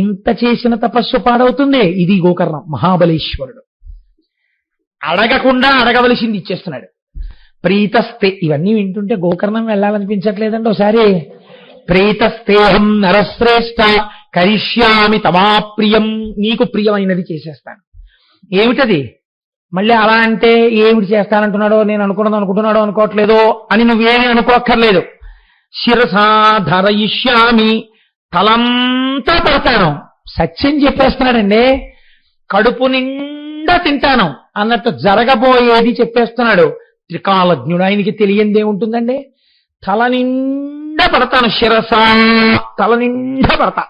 ఇంత చేసిన తపస్సు పాడవుతుంది. ఇది గోకర్ణం, మహాబలేశ్వరుడు అడగకుండా అడగవలసింది ఇచ్చేస్తున్నాడు. ప్రీతస్తే, ఇవన్నీ వింటుంటే గోకర్ణం వెళ్ళాలనిపించట్లేదండి ఒకసారి. ప్రీతస్తేహం నరశ్రేష్ఠ కరిష్యామి తమాప్రియం, నీకు ప్రియమైనది చేసేస్తాను. ఏమిటది? మళ్ళీ అలా అంటే ఏమిటి చేస్తానంటున్నాడో, నేను అనుకుంటున్నాడో అనుకోవట్లేదో అని నువ్వేమీ అనుకోక్కర్లేదు. శిరసాధరయిష్యామి, తలంతా పెడతాను. సత్యం చెప్పేస్తున్నాడండి. కడుపు నిండా తింటాను అన్నట్టు జరగబోయేది చెప్పేస్తున్నాడు. త్రికాలజ్ఞుడు, ఆయనకి తెలియందేముంటుందండి. తల నిండా పడతాను, శిరసా, తల నిండా పడతా.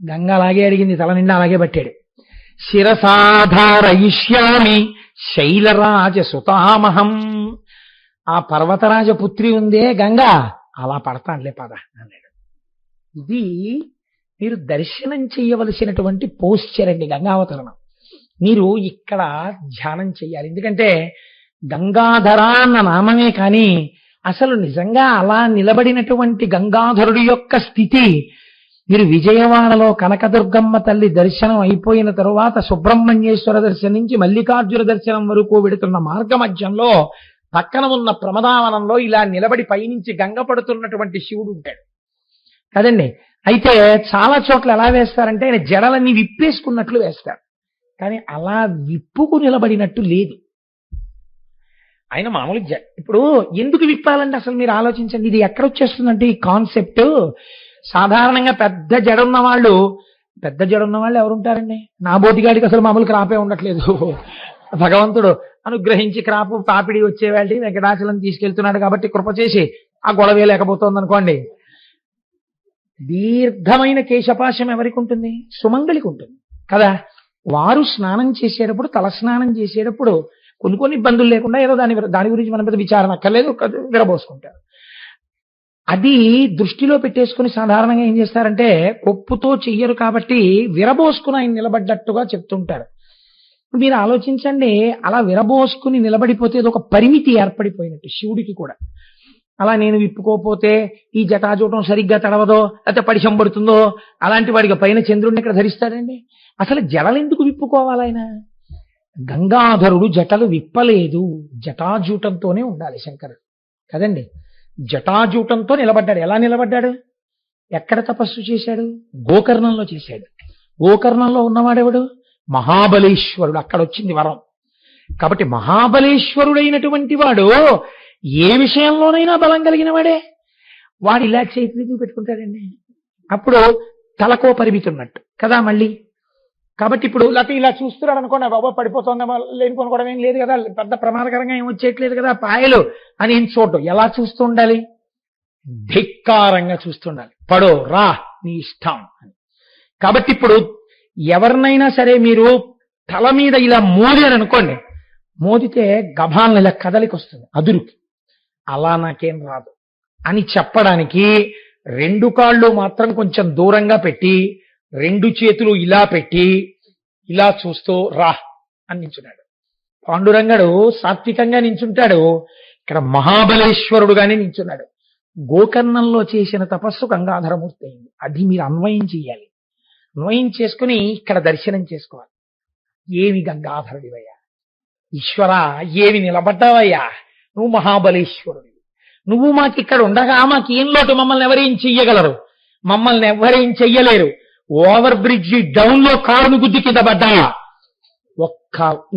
గంగ అలాగే అడిగింది, తల నిండా అలాగే పట్టాడు. శిరసాధారయిష్యామి శైలరాజసుతామహం, ఆ పర్వతరాజ పుత్రి ఉందే గంగ, అలా పడతానులే పద అన్నాడు. ఇది మీరు దర్శనం చేయవలసినటువంటి పోస్చర్ అండి గంగావతరణం. మీరు ఇక్కడ ధ్యానం చెయ్యాలి. ఎందుకంటే గంగాధర అన్న నామమే కానీ అసలు నిజంగా అలా నిలబడినటువంటి గంగాధరుడి యొక్క స్థితి మీరు విజయవాడలో కనకదుర్గమ్మ తల్లి దర్శనం అయిపోయిన తరువాత సుబ్రహ్మణ్యేశ్వర దర్శనం నుంచి మల్లికార్జున దర్శనం వరకు వెడుతున్న మార్గ మధ్యంలో పక్కన ఉన్న ప్రమదావనంలో ఇలా నిలబడి పైనుంచి గంగ పడుతున్నటువంటి శివుడు ఉంటాడు కదండి. అయితే చాలా చోట్ల ఎలా వేస్తారంటే ఆయన జడలన్నీ విప్పేసుకున్నట్లు వేస్తారు, కానీ అలా విప్పుకు నిలబడినట్టు లేదు. ఆయన మామూలు ఇప్పుడు ఎందుకు విప్పాలంటే అసలు మీరు ఆలోచించండి, ఇది ఎక్కడ వచ్చేస్తుందంటే ఈ కాన్సెప్ట్. సాధారణంగా పెద్ద జడున్న వాళ్ళు ఎవరుంటారండి? నా బోటిగాడికి అసలు మామూలు క్రాపే ఉండట్లేదు. భగవంతుడు అనుగ్రహించి క్రాపు పాపిడి వచ్చేవాళ్ళకి వెంకటాచలం తీసుకెళ్తున్నాడు కాబట్టి కృప చేసి ఆ గొడవే లేకపోతుంది అనుకోండి. దీర్ఘమైన కేశపాశం ఎవరికి ఉంటుంది? సుమంగళికి ఉంటుంది కదా. వారు స్నానం చేసేటప్పుడు, తల స్నానం చేసేటప్పుడు కొన్ని ఇబ్బందులు లేకుండా ఏదో దాని గురించి మనం పెద్ద విచారణ అక్కర్లేదు, విరబోసుకుంటారు. అది దృష్టిలో పెట్టేసుకుని సాధారణంగా ఏం చేస్తారంటే కొప్పుతో చెయ్యరు కాబట్టి విరబోసుకుని ఆయన నిలబడ్డట్టుగా చెప్తుంటారు. మీరు ఆలోచించండి, అలా విరబోసుకుని నిలబడిపోతే అది ఒక పరిమితి ఏర్పడిపోయినట్టు శివుడికి కూడా. అలా నేను విప్పుకోపోతే ఈ జటాజూటం సరిగ్గా తడవదో లేకపోతే పడిశంబడుతుందో, అలాంటి వాడికి పైన చంద్రుడిని ఇక్కడ ధరిస్తాడండి. అసలు జడలు ఎందుకు విప్పుకోవాలి? ఆయన గంగాధరుడు జటలు విప్పలేదు, జటాజూటంతోనే ఉండాలి శంకరుడు కదండి. జటాజూటంతో నిలబడ్డాడు. ఎలా నిలబడ్డాడు? ఎక్కడ తపస్సు చేశాడు? గోకర్ణంలో చేశాడు. గోకర్ణంలో ఉన్నవాడెవడు? మహాబలేశ్వరుడు. అక్కడ వచ్చింది వరం. కాబట్టి మహాబలేశ్వరుడైనటువంటి వాడు ఏ విషయంలోనైనా బలం కలిగిన వాడే. వాడు ఇలా చేతి పెట్టుకుంటాడండి, అప్పుడు తలకో పరిమితి ఉన్నట్టు కదా మళ్ళీ. కాబట్టి ఇప్పుడు లేకపోతే ఇలా చూస్తున్నాడు అనుకోండి, బాబా పడిపోతుందా లేనిపోను కూడా ఏం లేదు కదా, పెద్ద ప్రమాదకరంగా ఏం వచ్చేయట్లేదు కదా పాయలు అని ఏం చూడటం. ఎలా చూస్తూ ఉండాలి? ధిక్కారంగా చూస్తుండాలి. పడో రా నీ ఇష్టం అని. కాబట్టి ఇప్పుడు ఎవరినైనా సరే మీరు తల మీద ఇలా మోదారనుకోండి, మోదితే గభాలను ఇలా కదలికి వస్తుంది అదురుకి. అలా నాకేం రాదు అని చెప్పడానికి 2 కాళ్ళు మాత్రం కొంచెం దూరంగా పెట్టి 2 చేతులు ఇలా పెట్టి ఇలా చూస్తూ రా అని నించున్నాడు. పాండురంగడు సాత్వికంగా నించుంటాడు, ఇక్కడ మహాబలేశ్వరుడుగానే నించున్నాడు. గోకర్ణంలో చేసిన తపస్సు గంగాధరమూర్తి అయింది. అది మీరు అన్వయం చేయాలి. అన్వయం చేసుకుని ఇక్కడ దర్శనం చేసుకోవాలి. ఏమి గంగాధరుడివయ్యా, ఈశ్వరా ఏమి నిలబడ్డావయ్యా, నువ్వు మహాబలేశ్వరుడివి. నువ్వు మాకిక్కడ ఉండగా మాకేం లోటు, మమ్మల్ని ఎవరేం చెయ్యగలరు, మమ్మల్ని ఎవరేం చెయ్యలేరు. ఓవర్ బ్రిడ్జ్ డౌన్ లో కారును గుద్ది కింద పడ్డా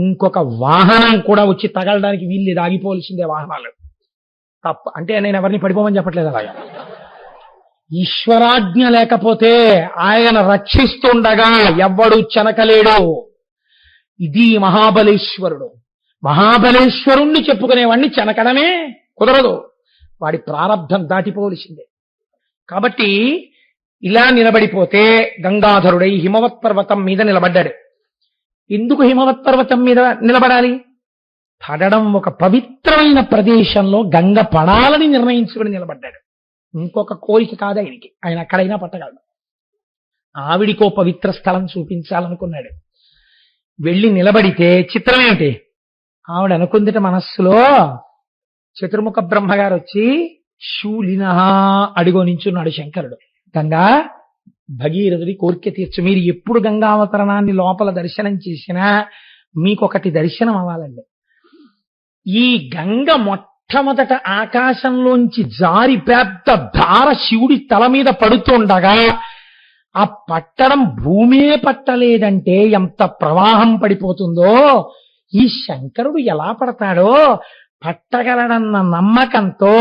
ఇంకొక వాహనం కూడా వచ్చి తగలడానికి వీళ్ళు ఆగిపోవలసిందే వాహనాలు తప్ప. అంటే నేను ఎవరిని పడిపోమని చెప్పట్లేదు, అలాగా ఈశ్వరాజ్ఞ లేకపోతే ఆయన రక్షిస్తుండగా ఎవ్వడు చెనకలేడు. ఇది మహాబలేశ్వరుడు. మహాబలేశ్వరుణ్ణి చెప్పుకునేవాడిని చెనకడమే కుదరదు, వాడి ప్రారంధం దాటిపోవలసిందే. కాబట్టి ఇలా నిలబడిపోతే గంగాధరుడై హిమవత్ పర్వతం మీద నిలబడ్డాడు. ఎందుకు హిమవత్ పర్వతం మీద నిలబడాలి? పడడం ఒక పవిత్రమైన ప్రదేశంలో గంగ పడాలని నిర్ణయించుకుని నిలబడ్డాడు. ఇంకొక కోరిక కాదు ఆయనకి, ఆయన అక్కడైనా పట్టగలడు. ఆవిడికో పవిత్ర స్థలం చూపించాలనుకున్నాడు. వెళ్ళి నిలబడితే చిత్రం ఏమిటి, ఆవిడ అనుకుందిట మనస్సులో, చతుర్ముఖ బ్రహ్మగారు వచ్చి శూలిన అడిగో నించున్నాడు శంకరుడు. గంగా భగీరథుడి కోరిక తీర్చు. మీరు ఎప్పుడు గంగావతరణాన్ని లోపల దర్శనం చేసినా మీకొకటి దర్శనం అవ్వాలండి. ఈ గంగ మొట్టమొదట ఆకాశంలోంచి జారి పెద్ద ధార శివుడి తల మీద పడుతుండగా ఆ పట్టడం భూమే పట్టలేదంటే ఎంత ప్రవాహం పడిపోతుందో, ఈ శంకరుడు ఎలా పడతాడో పట్టగలడన్న నమ్మకంతో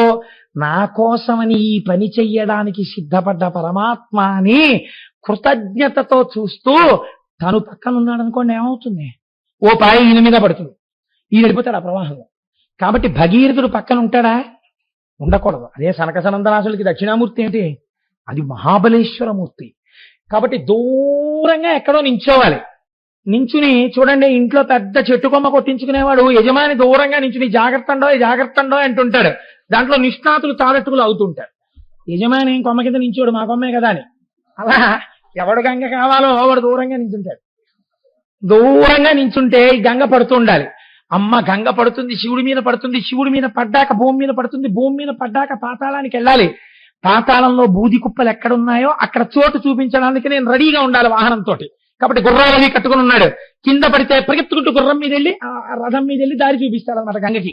నా కోసమని ఈ పని చెయ్యడానికి సిద్ధపడ్డ పరమాత్మ అని కృతజ్ఞతతో చూస్తూ తను పక్కనున్నాడు అనుకోండి, ఏమవుతుంది? ఓ పాయ ఈయన మీద పడుతుంది, ఈయన వెళ్ళిపోతాడు ఆ ప్రవాహంలో. కాబట్టి భగీరథుడు పక్కన ఉంటాడా? ఉండకూడదు. అదే సనక సనందనాసులకి దక్షిణామూర్తి ఏంటి? అది మహాబలేశ్వరమూర్తి. కాబట్టి దూరంగా ఎక్కడో నించోవాలి. నించుని చూడండి, ఇంట్లో పెద్ద చెట్టు కొమ్మ కొట్టించుకునేవాడు యజమాని దూరంగా నించుని జాగ్రత్తండో అంటుంటాడు. దాంట్లో నిష్ణాతులు తారట్టుకులు అవుతుంటారు. యజమాని కొమ్మ కింద నించోడు, మా కొమ్మే కదా అని. అలా ఎవడు గంగ కావాలో వాడు దూరంగా నించుంటాడు. దూరంగా నించుంటే ఈ గంగ పడుతూ ఉండాలి. అమ్మ గంగ పడుతుంది, శివుడి మీద పడుతుంది, శివుడి మీద పడ్డాక భూమి మీద పడుతుంది, భూమి మీద పడ్డాక పాతాళానికి వెళ్ళాలి. పాతాళంలో బూది కుప్పలు ఎక్కడున్నాయో అక్కడ చోటు చూపించడానికి నేను రెడీగా ఉండాలి వాహనంతో. కాబట్టి గుర్రాలవి కట్టుకుని ఉన్నాడు. కింద పడితే పరిగెత్తుకుంటూ గుర్రం మీద వెళ్ళి ఆ రథం మీద వెళ్ళి దారి చూపిస్తాడు అనమాట గంగకి.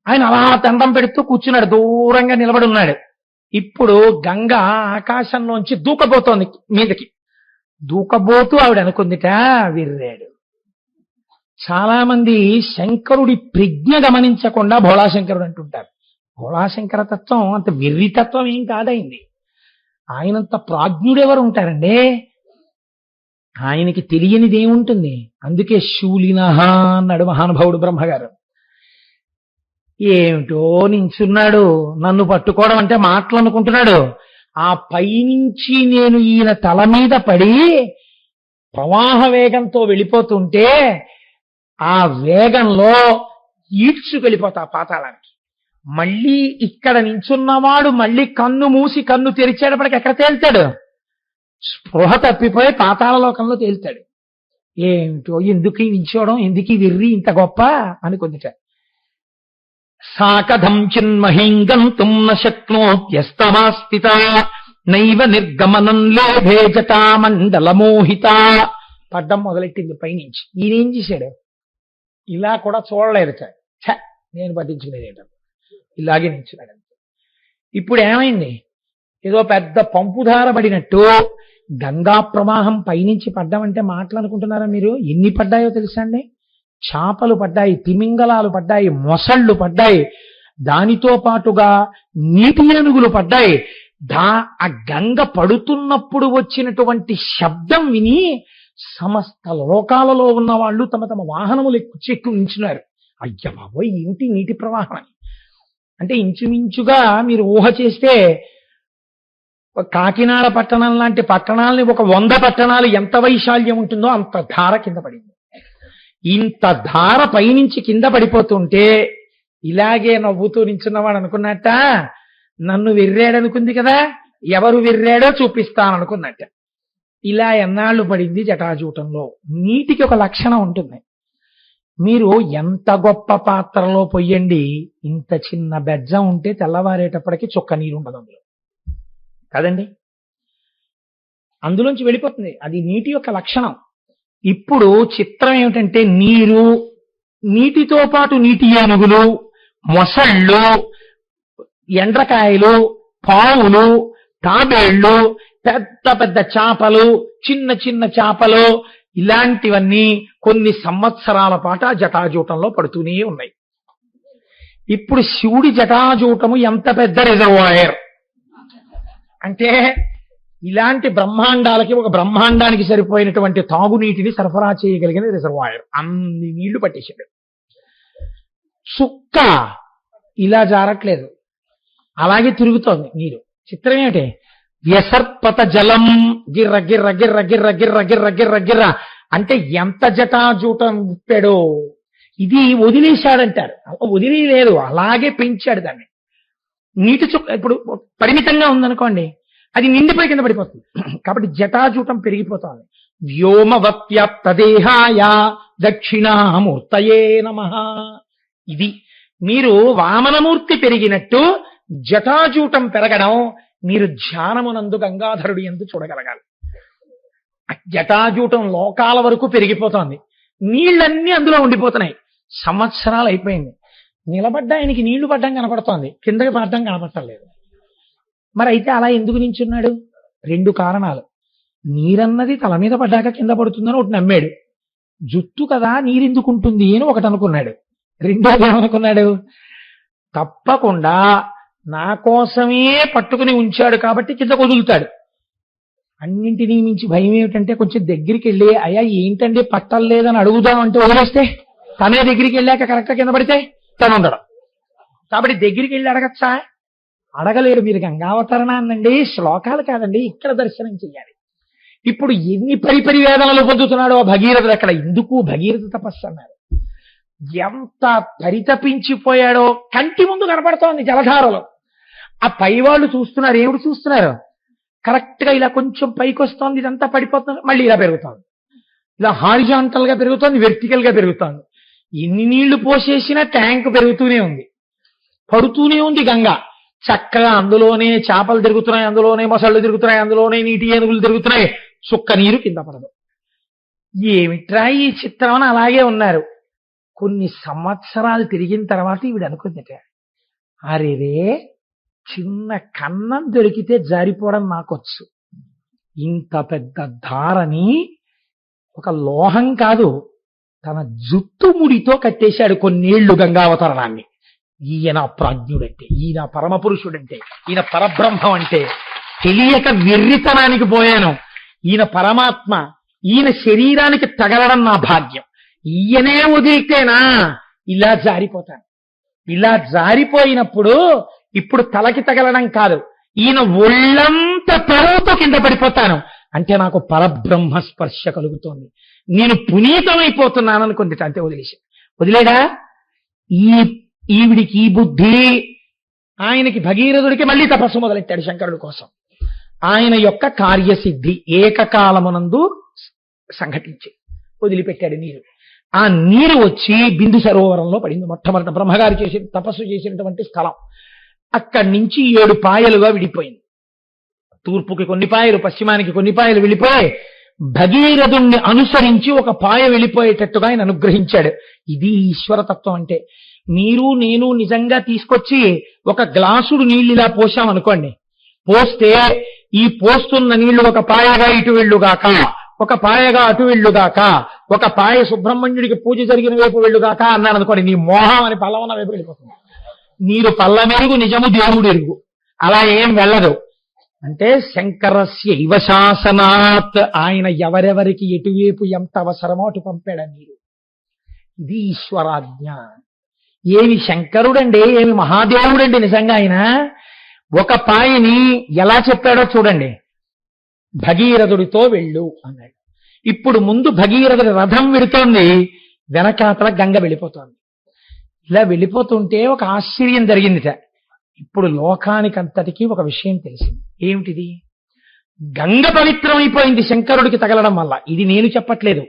ఆయన అలా దండం పెడుతూ కూర్చున్నాడు, దూరంగా నిలబడి ఉన్నాడు. ఇప్పుడు గంగ ఆకాశంలోంచి దూకబోతోంది మీదకి. దూకబోతూ ఆవిడ అనుకుందిట, విర్రాడు. చాలా మంది శంకరుడి ప్రజ్ఞ గమనించకుండా భోళాశంకరుడు అంటుంటారు. భోళాశంకర తత్వం అంత వెర్రితత్వం ఏం కాదైంది. ఆయనంత ప్రాజ్ఞుడెవరు ఉంటారండి? ఆయనకి తెలియనిది ఏముంటుంది? అందుకే శూలినహ అన్నాడు మహానుభావుడు బ్రహ్మగారు. ఏమిటో నించున్నాడు, నన్ను పట్టుకోవడం అంటే మాటలు అనుకుంటున్నాడు. ఆ పైనుంచి నేను ఈయన తల మీద పడి ప్రవాహ వేగంతో వెళ్ళిపోతుంటే ఆ వేగంలో ఈడ్చుకెళ్ళిపోతా పాతాళానికి. మళ్ళీ ఇక్కడ నించున్నవాడు మళ్ళీ కన్ను మూసి కన్ను తెరిచేటప్పటికి ఎక్కడ తేల్తాడు? స్పృహ తప్పిపోయి పాతాళలోకంలో తేల్తాడు. ఏమిటో ఎందుకు నించోవడం, ఎందుకు వెర్రి ఇంత గొప్ప అనుకుందిట. సాకథం చిన్మహీం గంతుం న శక్నోత్యస్తమాస్థిత నైవ నిర్గమనం లేభే జటామండలమోహిత. పడ్డం మొదలెట్టింది పైనుంచి. ఈయనేం చేశాడు? ఇలా కూడా చూడలేదు. నేను పట్టించుకునేది ఇలాగే నించున్నాడు. ఇప్పుడు ఏమైంది? ఏదో పెద్ద పంపుధార పడినట్టు గంగా ప్రవాహం పైనుంచి పడ్డామంటే మాటలు అనుకుంటున్నారా మీరు? ఎన్ని పడ్డాయో తెలుసా అండి? చేపలు పడ్డాయి, తిమింగలాలు పడ్డాయి, మొసళ్ళు పడ్డాయి, దానితో పాటుగా నీటి ఏనుగులు పడ్డాయి. ఆ గంగ పడుతున్నప్పుడు వచ్చినటువంటి శబ్దం విని సమస్త లోకాలలో ఉన్న వాళ్ళు తమ తమ వాహనములు చెక్కు ఉంచున్నారు. అయ్య బాబోయ్, ఏమిటి నీటి ప్రవాహం అని. అంటే ఇంచుమించుగా మీరు ఊహ చేస్తే కాకినాడ పట్టణం లాంటి పట్టణాలని ఒక 100 పట్టణాలు ఎంత వైశాల్యం ఉంటుందో అంత ధార కింద పడింది. ఇంత ధార పైనుంచి కింద పడిపోతుంటే ఇలాగే నవ్వుతూ నించున్నవాడు అనుకున్నట్ట, నన్ను విర్రాడనుకుంది కదా, ఎవరు విర్రాడో చూపిస్తాననుకున్నట్ట. ఇలా ఎన్నాళ్ళు పడింది జటాజూటంలో. నీటికి ఒక లక్షణం ఉంటుంది. మీరు ఎంత గొప్ప పాత్రలో పొయ్యండి, ఇంత చిన్న బెజ్జం ఉంటే తెల్లవారేటప్పటికి చుక్క నీరు ఉండదు అందులో, కదండి. అందులోంచి వెళ్ళిపోతుంది. అది నీటి యొక్క లక్షణం. ఇప్పుడు చిత్రం ఏమిటంటే నీటితో పాటు నీటి ఏనుగులు, మొసళ్ళు, ఎండ్రకాయలు, పావులు, తాబేళ్లు, పెద్ద పెద్ద చేపలు, చిన్న చిన్న చేపలు, ఇలాంటివన్నీ కొన్ని సంవత్సరాల పాటు ఆ జటాజూటంలో పడుతూనే ఉన్నాయి. ఇప్పుడు శివుడి జటాజూటము ఎంత పెద్ద రిజర్వాయర్ అంటే, ఇలాంటి బ్రహ్మాండాలకి ఒక బ్రహ్మాండానికి సరిపోయినటువంటి తాగునీటిని సరఫరా చేయగలిగిన రిజర్వాయర్. అన్ని నీళ్లు పట్టేశాడు. చుక్క ఇలా జారట్లేదు, అలాగే తిరుగుతోంది నీరు. చిత్రం ఏమిటి? వ్యసర్పత జలం గిర్ర గిర్ర గిర్ర గిర్ర గిర్ర గిర్ర గిర్ర గిర్ర అంటే ఎంత జటాజూటం విప్పాడో. ఇది వదిలేశాడంటారు. వదిలేదు, అలాగే పెంచాడు దాన్ని. నీటి చుక్క ఇప్పుడు పరిమితంగా ఉందనుకోండి, అది నిండిపోయి కింద పడిపోతుంది. కాబట్టి జటాజూటం పెరిగిపోతుంది. వ్యోమవత్యాప్తదేహాయ దక్షిణామూర్తయే నమః. ఇది మీరు వామనమూర్తి పెరిగినట్టు జటాజూటం పెరగడం మీరు ధ్యానమునందు గంగాధరుడు యందు చూడగలగాలి. జటాజూటం లోకాల వరకు పెరిగిపోతోంది. నీళ్ళన్నీ అందులో ఉండిపోతున్నాయి. సంవత్సరాలు అయిపోయింది. నిలబడ్డా ఆయనకి నీళ్లు పడ్డం కనపడుతోంది, కిందకి పడ్డం కనపడలేదు. మరి అయితే అలా ఎందుకు నించున్నాడు? 2 కారణాలు. నీరన్నది తల మీద పడ్డాక కింద పడుతుందని ఒకటి నమ్మాడు. జుట్టు కదా నీరెందుకుంటుంది అని ఒకటి అనుకున్నాడు. రెండోది ఏమనుకున్నాడు? తప్పకుండా నా కోసమే పట్టుకుని ఉంచాడు కాబట్టి కింద వదులుతాడు. అన్నింటినీ మించి భయం ఏమిటంటే, కొంచెం దగ్గరికి వెళ్ళి అయ్యా ఏంటండి పట్టలేదని అడుగుదామంటే వదిలేస్తే, తనే దగ్గరికి వెళ్ళాక కరెక్ట్గా కింద పడితే తను ఉండడం. కాబట్టి దగ్గరికి వెళ్ళి అడగచ్చా? అడగలేడు. మీరు గంగావతరణాన్నండి, శ్లోకాలు కాదండి, ఇక్కడ దర్శనం చెయ్యాలి. ఇప్పుడు ఎన్ని పరిపరి వేదనలు పొందుతున్నాడో భగీరథుడు అక్కడ. ఎందుకు భగీరథ తపస్సు అన్నారు. ఎంత పరితపించిపోయాడో కంటి ముందు కనపడుతోంది జలధారలో. ఆ పైవాళ్ళు చూస్తున్నారు. ఏమిటి చూస్తున్నారు? కరెక్ట్ గా ఇలా కొంచెం పైకి వస్తోంది, ఇదంతా పడిపోతుంది, మళ్ళీ ఇలా పెరుగుతోంది. ఇలా హారిజాంటల్ గా పెరుగుతోంది, వెర్టికల్ గా పెరుగుతోంది. ఎన్ని నీళ్లు పోసేసినా ట్యాంక్ పెరుగుతూనే ఉంది, పడుతూనే ఉంది గంగ. చక్కగా అందులోనే చేపలు తిరుగుతున్నాయి, అందులోనే మొసళ్ళు తిరుగుతున్నాయి, అందులోనే నీటి ఏనుగులు తిరుగుతున్నాయి. చుక్క నీరు కింద పడదు. ఏమిట్రా ఈ చిత్రం అని అలాగే ఉన్నారు. కొన్ని సంవత్సరాలు తిరిగిన తర్వాత ఈవిడ అనుకుందట, అరేరే చిన్న కన్నం దొరికితే జారిపోవడం నాకొచ్చు. ఇంత పెద్ద ధారని ఒక లోహం కాదు, తన జుట్టు ముడితో కట్టేశాడు కొన్నేళ్లు గంగావతరణాన్ని. ఈయన ప్రాజ్ఞుడంటే, ఈయన పరమపురుషుడంటే, ఈయన పరబ్రహ్మం అంటే తెలియక వెర్రితనానికి పోయాను. ఈయన పరమాత్మ, ఈయన శరీరానికి తగలడం నా భాగ్యం. ఈయనే వదిలితేనా ఇలా జారిపోతాను. ఇలా జారిపోయినప్పుడు ఇప్పుడు తలకి తగలడం కాదు, ఈయన ఒళ్ళంత తెరవతో కింద పడిపోతాను. అంటే నాకు పరబ్రహ్మ స్పర్శ కలుగుతోంది, నేను పునీతమైపోతున్నాను అనుకుంది. అంతే వదిలేడా? ఈవిడికి ఈ బుద్ధి. ఆయనకి భగీరథుడికి మళ్ళీ తపస్సు మొదలెట్టాడు శంకరుడి కోసం. ఆయన యొక్క కార్యసిద్ధి ఏకకాలమునందు సంఘటించి వదిలిపెట్టాడు నీరు. ఆ నీరు వచ్చి బిందు సరోవరంలో పడింది. మొట్టమొదట బ్రహ్మగారు తపస్సు చేసినటువంటి స్థలం. అక్కడి నుంచి 7 పాయలుగా విడిపోయింది. తూర్పుకి కొన్ని పాయలు, పశ్చిమానికి కొన్ని పాయలు వెళ్ళిపోయి భగీరథుణ్ణి అనుసరించి ఒక పాయ వెళ్ళిపోయేటట్టుగా ఆయన అనుగ్రహించాడు. ఇది ఈశ్వరతత్వం అంటే. మీరు నేను నిజంగా తీసుకొచ్చి ఒక గ్లాసుడు నీళ్ళు ఇలా పోసామనుకోండి, పోస్తే ఈ పోస్తున్న నీళ్లు ఒక పాయగా ఇటు వెళ్ళుగాక, ఒక పాయగా అటు వెళ్ళుగాక, ఒక పాయ సుబ్రహ్మణ్యుడికి పూజ జరిగిన వైపు వెళ్ళుగాక అన్నాడు అనుకోండి, నీ మోహం అని పల్లవన వైపు వెళ్ళిపోతుంది. నీరు పల్లమెరుగు నిజము దేవుడు ఎరుగు, అలా ఏం వెళ్ళదు. అంటే శంకరస్య ఇవ శాసనాత్, ఆయన ఎవరెవరికి ఎటువైపు ఎంత అవసరమో అటు పంపాడు నీరు. ఇది ఈశ్వరాజ్ఞ. ఏమి శంకరుడండి, ఏమి మహాదేవుడండి నిజంగా ఆయన. ఒక పాయని ఎలా చెప్పాడో చూడండి, భగీరథుడితో వెళ్ళు అన్నాడు. ఇప్పుడు ముందు భగీరథుడి రథం వెళుతోంది, వెనకాతల గంగ వెళ్ళిపోతోంది. ఇలా వెళ్ళిపోతుంటే ఒక ఆశ్చర్యం జరిగిందిట. ఇప్పుడు లోకానికంతటికీ ఒక విషయం తెలిసింది. ఏమిటిది? గంగ పవిత్రమైపోయింది శంకరుడికి తగలడం వల్ల. ఇది నేను చెప్పట్లేదు,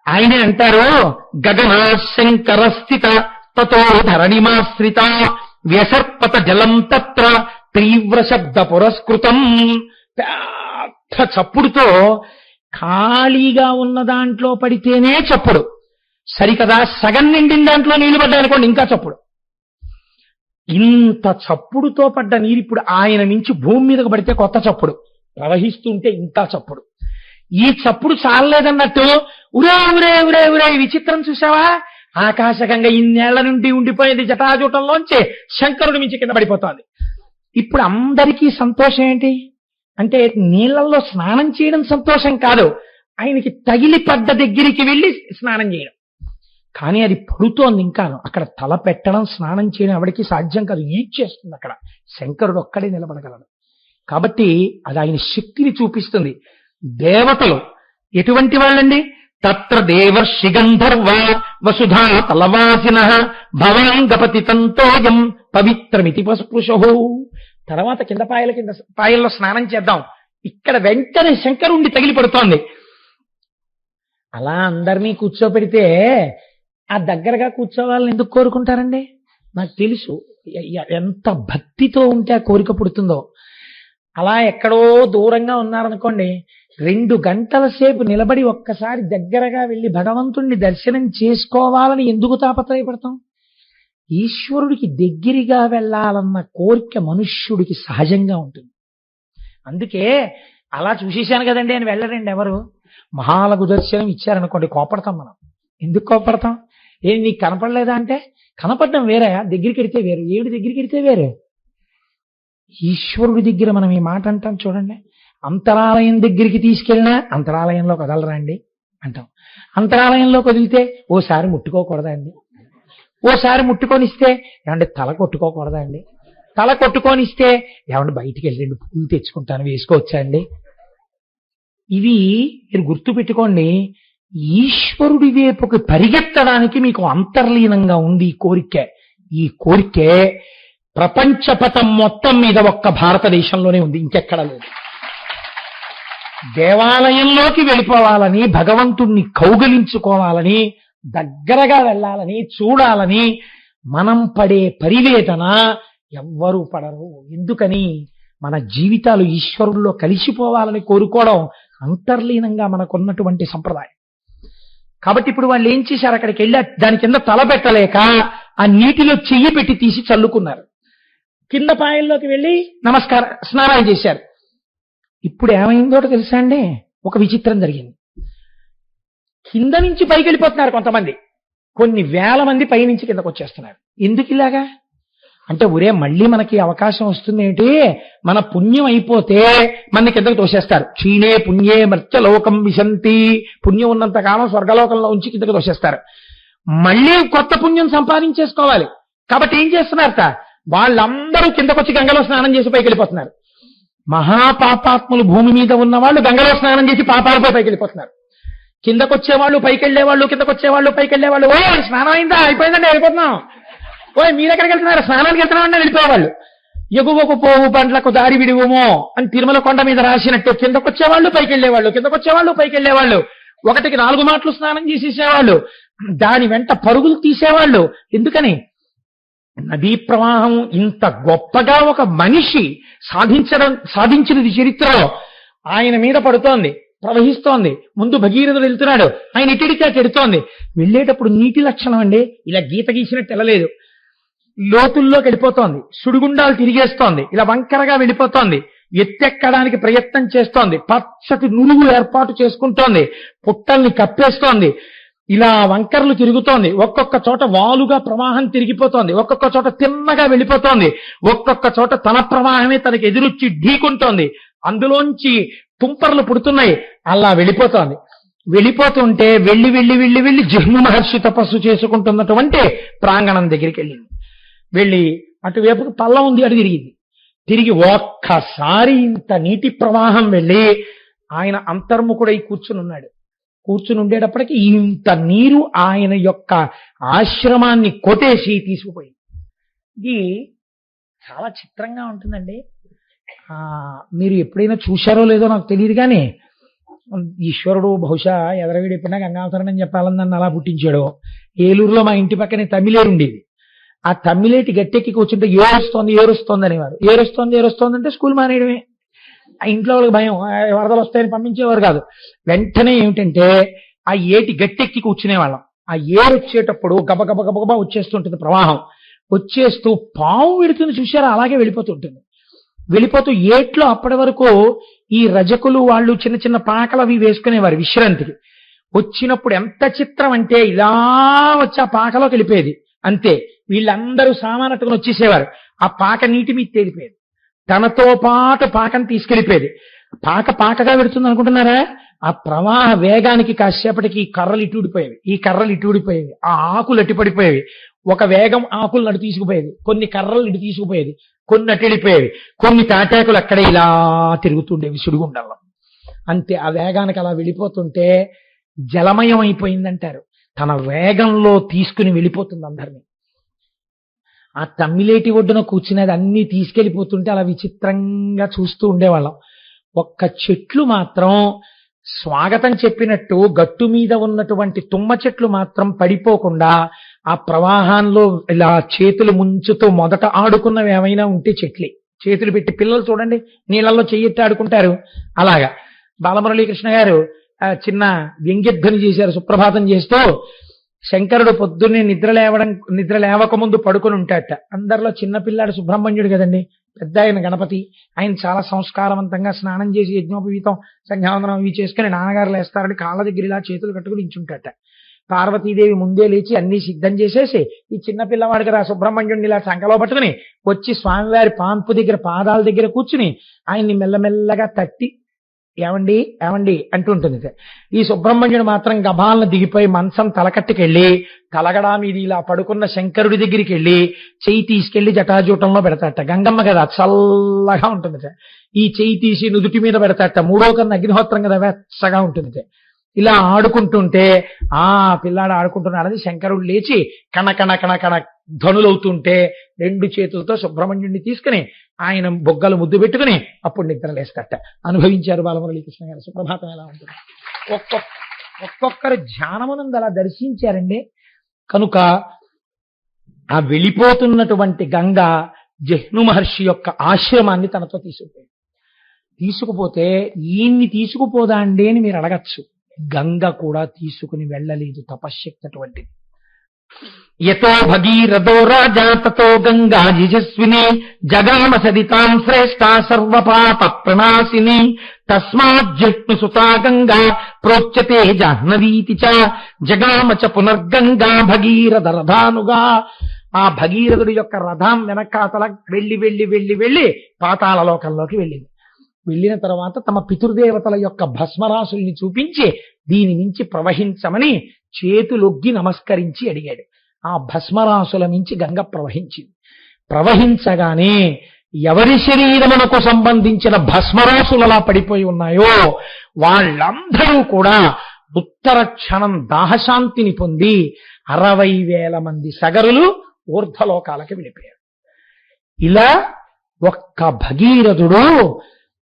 ఆయనే అంటారు. గగనా శంకర స్థిత తతో ధరణిమాశ్రిత వ్యసర్పత జలం తత్ర తీవ్ర శబ్ద పురస్కృతం. పెద్ద చప్పుడుతో ఖాళీగా ఉన్న దాంట్లో పడితేనే చప్పుడు సరికదా, సగం నిండిన దాంట్లో నీళ్లు పడ్డాయనుకోండి ఇంకా చప్పుడు. ఇంత చప్పుడుతో పడ్డ నీరు ఇప్పుడు ఆయన నుంచి భూమి మీదకు పడితే కొత్త చప్పుడు, ప్రవహిస్తుంటే ఇంకా చప్పుడు. ఈ చప్పుడు చాలలేదన్నట్టు ఉరే ఉరే ఉరే ఉరే విచిత్రం చూసావా, ఆకాశగంగా ఇన్నేళ్ల నుండి ఉండిపోయేది జటాజూటంలోంచే శంకరుడి మించి కింద పడిపోతోంది. ఇప్పుడు అందరికీ సంతోషం ఏంటి అంటే, నీళ్లలో స్నానం చేయడం సంతోషం కాదు, ఆయనకి తగిలి పడ్డ దగ్గరికి వెళ్ళి స్నానం చేయడం. కానీ అది పడుతోంది ఇంకాను. అక్కడ తల పెట్టడం స్నానం చేయడం ఎవరికి సాధ్యం కాదు, ఈడ్చేస్తుంది. అక్కడ శంకరుడు ఒక్కడే నిలబడగలడు. కాబట్టి అది ఆయన శక్తిని చూపిస్తుంది. దేవతలు ఎటువంటి వాళ్ళండి? తత్ర దేవర్షి గంధర్వ వసుధా తలవాసిన భవాంగపతి తంతోయం పవిత్రమితి పస్పృశో. తర్వాత కింద పాయల్లో స్నానం చేద్దాం. ఇక్కడ వెంటనే శంకరుండి తగిలి పడుతోంది. అలా అందరినీ కూర్చోపెడితే ఆ దగ్గరగా కూర్చోవాలని ఎందుకు కోరుకుంటారండి? నాకు తెలుసు ఎంత భక్తితో ఉంటే ఆ కోరిక పుడుతుందో. అలా ఎక్కడో దూరంగా ఉన్నారనుకోండి, 2 గంటల సేపు నిలబడి ఒక్కసారి దగ్గరగా వెళ్ళి భగవంతుణ్ణి దర్శనం చేసుకోవాలని ఎందుకు తాపత్రయపడతాం? ఈశ్వరుడికి దగ్గరగా వెళ్ళాలన్న కోరిక మనుష్యుడికి సహజంగా ఉంటుంది. అందుకే అలా చూసేశాను కదండి అని వెళ్ళరండి ఎవరు. మహాలఘు దర్శనం ఇచ్చారనుకోండి, కోపడతాం మనం. ఎందుకు కోపడతాం? ఏం నీకు కనపడలేదా అంటే, కనపడడం వేరే, దగ్గరికి వెడితే వేరు. ఏడు దగ్గరికి వెడితే వేరే. ఈశ్వరుడి దగ్గర మనం ఈ మాట అంటాం చూడండి. అంతరాలయం దగ్గరికి తీసుకెళ్ళినా అంతరాలయంలో కదలరా అండి అంటాం. అంతరాలయంలో కదిలితే ఓసారి ముట్టుకోకూడదా అండి, ఓసారి ముట్టుకొనిస్తే ఏమంటే తల కొట్టుకోకూడదా అండి, తల కొట్టుకొనిస్తే ఏమంటే బయటికి వెళ్ళి 2 పూలు తెచ్చుకుంటాను వేసుకోవచ్చా అండి. ఇవి మీరు గుర్తు పెట్టుకోండి. ఈశ్వరుడి వైపుకి పరిగెత్తడానికి మీకు అంతర్లీనంగా ఉంది ఈ కోరిక. ఈ కోరికే ప్రపంచపథం మొత్తం మీద ఒక్క భారతదేశంలోనే ఉంది, ఇంకెక్కడా లేదు. దేవాలయంలోకి వెళ్ళిపోవాలని, భగవంతుణ్ణి కౌగలించుకోవాలని, దగ్గరగా వెళ్ళాలని, చూడాలని మనం పడే పరివేదన ఎవ్వరూ పడరు. ఎందుకని? మన జీవితాలు ఈశ్వరుల్లో కలిసిపోవాలని కోరుకోవడం అంతర్లీనంగా మనకున్నటువంటి సంప్రదాయం. కాబట్టి ఇప్పుడు వాళ్ళు ఏం చేశారు, అక్కడికి వెళ్ళి దాని కింద తల పెట్టలేక ఆ నీటిలో చెయ్యి పెట్టి తీసి చల్లుకున్నారు. కింద పాయల్లోకి వెళ్ళి స్నానం చేశారు. ఇప్పుడు ఏమైందో తెలుసా అండి, ఒక విచిత్రం జరిగింది. కింద నుంచి పైకి వెళ్ళిపోతున్నారు కొంతమంది, కొన్ని వేల మంది పైనుంచి కిందకు వచ్చేస్తున్నారు. ఎందుకు ఇలాగా అంటే, ఒరే మళ్ళీ మనకి అవకాశం వస్తుంది ఏంటి, మన పుణ్యం అయిపోతే మన కిందకు తోసేస్తారు. క్షీణే పుణ్యే మర్త్యలోకం విశంతి, పుణ్యం ఉన్నంత కాలం స్వర్గలోకంలో ఉంచి కిందకు తోసేస్తారు. మళ్ళీ కొత్త పుణ్యం సంపాదించేసుకోవాలి. కాబట్టి ఏం చేస్తున్నారట, వాళ్ళందరూ కిందకొచ్చి గంగలో స్నానం చేసి పైకి వెళ్ళిపోతున్నారు. మహాపాపాత్ములు భూమి మీద ఉన్న వాళ్ళు గంగలో స్నానం చేసి పాపాలపై పైకి వెళ్ళిపోతున్నారు. కిందకొచ్చేవాళ్ళు పైకి వెళ్ళేవాళ్ళు, కిందకొచ్చేవాళ్ళు పైకి వెళ్ళేవాళ్ళు. ఓ స్నానం అయిందా, అయిపోయిందండి, వెళ్ళిపోతున్నాం. ఓ మీరెక్కడికి వెళ్తున్నారు, స్నానానికి వెళ్తున్నామంటే వెళ్ళిపోయేవాళ్ళు. ఎగువకు పోవు పండ్లకు దారి విడివమో అని తిరుమల కొండ మీద రాసినట్టు కిందకొచ్చేవాళ్ళు పైకి వెళ్ళేవాళ్ళు, కిందకొచ్చేవాళ్ళు పైకి వెళ్ళేవాళ్ళు. 1కి 4 మాటలు స్నానం చేసేసేవాళ్ళు, దాని వెంట పరుగులు తీసేవాళ్ళు. ఎందుకని? నదీ ప్రవాహం ఇంత గొప్పగా ఒక మనిషి సాధించినది చరిత్రలో. ఆయన మీద పడుతోంది, ప్రవహిస్తోంది. ముందు భగీరథుడు వెళ్తున్నాడు, ఆయన ఇటుడికి అటు ఎడుతోంది. వెళ్ళేటప్పుడు నీటి లక్షణం అండి, ఇలా గీత గీసినట్టు వెళ్ళలేదు, లోతుల్లోకి వెళ్ళిపోతోంది. సుడిగుండాలు తిరిగేస్తోంది, ఇలా వంకరగా వెళ్ళిపోతోంది. ఎత్తెక్కడానికి ప్రయత్నం చేస్తోంది, పచ్చటి నురుగు ఏర్పాటు చేసుకుంటోంది, పుట్టల్ని కప్పేస్తోంది, ఇలా వంకర్లు తిరుగుతోంది, ఒక్కొక్క చోట వాలుగా ప్రవాహం తిరిగిపోతోంది, ఒక్కొక్క చోట తిన్నగా వెళ్ళిపోతోంది, ఒక్కొక్క చోట తన ప్రవాహమే తనకి ఎదురొచ్చి ఢీకుంటోంది, అందులోంచి తుంపర్లు పుడుతున్నాయి, అలా వెళ్ళిపోతోంది. వెళ్ళిపోతుంటే వెళ్ళి వెళ్ళి వెళ్ళి వెళ్ళి జహ్ను మహర్షి తపస్సు చేసుకుంటున్నటువంటి ప్రాంగణం దగ్గరికి వెళ్ళింది. వెళ్ళి అటువైపుకు పల్లం ఉంది, అటు తిరిగింది. తిరిగి ఒక్కసారి ఇంత నీటి ప్రవాహం వెళ్ళి ఆయన అంతర్ముఖుడై కూర్చుని ఉన్నాడు. కూర్చుని ఉండేటప్పటికి ఇంత నీరు ఆయన యొక్క ఆశ్రమాన్ని కొట్టేసి తీసుకుపోయింది. ఇది చాలా చిత్రంగా ఉంటుందండి. మీరు ఎప్పుడైనా చూశారో లేదో నాకు తెలియదు, కానీ ఈశ్వరుడు బహుశా ఎదరవిడి ఎప్పుడైనా గంగావతరణం చెప్పాలని నన్ను అలా పుట్టించాడు. ఏలూరులో మా ఇంటి పక్కనే తమిళేరు ఉండేది. ఆ తమిళేటి గట్టెక్కి కూర్చుంటే ఏరుస్తోంది ఏరుస్తోంది అనేవారు. ఏరుస్తోంది అంటే స్కూల్ మానేయడమే. ఆ ఇంట్లో వాళ్ళకి భయం, వరదలు వస్తాయని పంపించేవారు కాదు. వెంటనే ఏమిటంటే ఆ ఏటి గట్టెక్కి కూర్చునేవాళ్ళం. ఆ ఏరు వచ్చేటప్పుడు గబగబ గబగబా వచ్చేస్తుంటుంది ప్రవాహం. వచ్చేస్తూ పాము వెళుతుంది చూసారా, అలాగే వెళ్ళిపోతుంటుంది. వెళ్ళిపోతూ ఏట్లో అప్పటి వరకు ఈ రజకులు వాళ్ళు చిన్న చిన్న పాకలు అవి వేసుకునేవారు విశ్రాంతికి. వచ్చినప్పుడు ఎంత చిత్రం అంటే ఇలా వచ్చి ఆ పాకలోకి వెళ్ళిపోయేది అంతే. వీళ్ళందరూ సామానట్టుకుని వచ్చేసేవారు. ఆ పాక నీటి మీద తేలిపోయేది, తనతో పాటు పాకను తీసుకెళ్ళిపోయేది. పాకగా పెడుతుంది అనుకుంటున్నారా? ఆ ప్రవాహ వేగానికి కాసేపటికి ఈ కర్రలు ఇటుడిపోయేవి, ఈ కర్రలు ఇటుడిపోయేవి, ఆ ఆకులు అట్టిపడిపోయేవి. ఒక వేగం ఆకులు అటు తీసుకుపోయేది, కొన్ని కర్రలు ఇటు తీసుకుపోయేది, కొన్ని అటు వెళ్ళిపోయేవి, కొన్ని తాటాకులు అక్కడే ఇలా తిరుగుతుండేవి సుడిగుండంలో. అంతే. ఆ వేగానికి అలా వెళ్ళిపోతుంటే జలమయం అయిపోయిందంటారు. తన వేగంలో తీసుకుని వెళ్ళిపోతుంది అందరినీ. ఆ తమ్మిలేటి ఒడ్డున కూర్చునేది అన్ని తీసుకెళ్లిపోతుంటే అలా విచిత్రంగా చూస్తూ ఉండేవాళ్ళం. ఒక్క చెట్లు మాత్రం స్వాగతం చెప్పినట్టు గట్టు మీద ఉన్నటువంటి తుమ్మ చెట్లు మాత్రం పడిపోకుండా ఆ ప్రవాహంలో ఇలా చేతులు ముంచుతూ మొదట ఆడుకున్నవి ఏమైనా ఉంటే చెట్లే. చేతులు పెట్టి పిల్లలు చూడండి నీళ్ళల్లో చెయ్యెత్తి ఆడుకుంటారు, అలాగా. బాలమురళీకృష్ణ గారు చిన్న వ్యంగ్యధ్వని చేశారు సుప్రభాతం చేస్తూ. శంకరుడు పొద్దున్నే నిద్ర లేవక ముందు పడుకుని ఉంటాడట. అందరిలో చిన్నపిల్లాడు సుబ్రహ్మణ్యుడు కదండి, పెద్ద ఆయన గణపతి. ఆయన చాలా సంస్కారవంతంగా స్నానం చేసి యజ్ఞోపవీతం సంధ్యావందనం ఇవి చేసుకుని నాన్నగారు లేస్తారని కాళ్ళ దగ్గర ఇలా చేతులు కట్టుకుని ఇంచుంటాట. పార్వతీదేవి ముందే లేచి అన్ని సిద్ధం చేసేసి ఈ చిన్న పిల్లవాడికి రా సుబ్రహ్మణ్యుడిని ఇలా సంకలో పట్టుకుని వచ్చి స్వామివారి పాంపు దగ్గర పాదాల దగ్గర కూర్చుని ఆయన్ని మెల్లమెల్లగా తట్టి ఏమండి ఏమండి అంటుంటుంది. ఈ సుబ్రహ్మణ్యుడు మాత్రం గభాలను దిగిపోయి మంచం తలకట్టుకెళ్ళి తలగడా మీద ఇలా పడుకున్న శంకరుడి దగ్గరికి వెళ్ళి చెయ్యి తీసుకెళ్లి జటాజూటంలో పెడతాట. గంగమ్మ కదా చల్లగా ఉంటుంది. ఈ చెయ్యి తీసి నుదుటి మీద పెడతాట. మూడో కన్నా అగ్నిహోత్రం కదా వెచ్చగా ఉంటుంది. ఇలా ఆడుకుంటుంటే ఆ పిల్లాడు ఆడుకుంటున్నాడని శంకరుడు లేచి కణ కణ కణ ధనులవుతుంటే రెండు చేతులతో సుబ్రహ్మణ్యుడిని తీసుకుని ఆయన బొగ్గలు ముద్దు పెట్టుకుని అప్పుడు నిద్రలేస్తట. అనుభవించారు బాలమురళీకృష్ణ గారు. సుప్రభాతం ఎలా ఉంటుంది. ఒక్కొక్కరు ధ్యానమునందు అలా దర్శించారండి. కనుక ఆ వెళ్ళిపోతున్నటువంటి గంగ జహ్ను మహర్షి యొక్క ఆశ్రమాన్ని తనతో తీసుకుపోతే ఈయన్ని తీసుకుపోదా అండి అని మీరు అడగచ్చు. గంగ కూడా తీసుకుని వెళ్ళలేదు, తపశ్శక్తి అటువంటిది. యతో భగీరథో రాజా తతో గంగా యశస్విని జగామ సరితాం శ్రేష్ఠ సర్వపాప ప్రణాశిని తస్మాత్ జిష్ణుసుతా గంగా ప్రోచ్యతే జాహ్నవీతి చ జగామ చ పునర్గంగా భగీరథ రథానుగా. ఆ భగీరథుడి యొక్క రథం వెనకాతల వెళ్ళి వెళ్ళి వెళ్ళి వెళ్ళి పాతాళ లోకంలోకి వెళ్ళింది. వెళ్ళిన తర్వాత తమ పితృదేవతల యొక్క భస్మరాశుల్ని చూపించి దీని నుంచి ప్రవహించమని చేతులొగ్గి నమస్కరించి అడిగాడు. ఆ భస్మరాశుల నుంచి గంగ ప్రవహించింది. ప్రవహించగానే ఎవరి శరీరమునకు సంబంధించిన భస్మరాశులు అలా పడిపోయి ఉన్నాయో వాళ్ళందరూ కూడా ఉత్తర క్షణం దాహశాంతిని పొంది 60,000 మంది సగరులు ఊర్ధ్వలోకాలకి వెళ్ళిపోయారు. ఇలా ఒక్క భగీరథుడు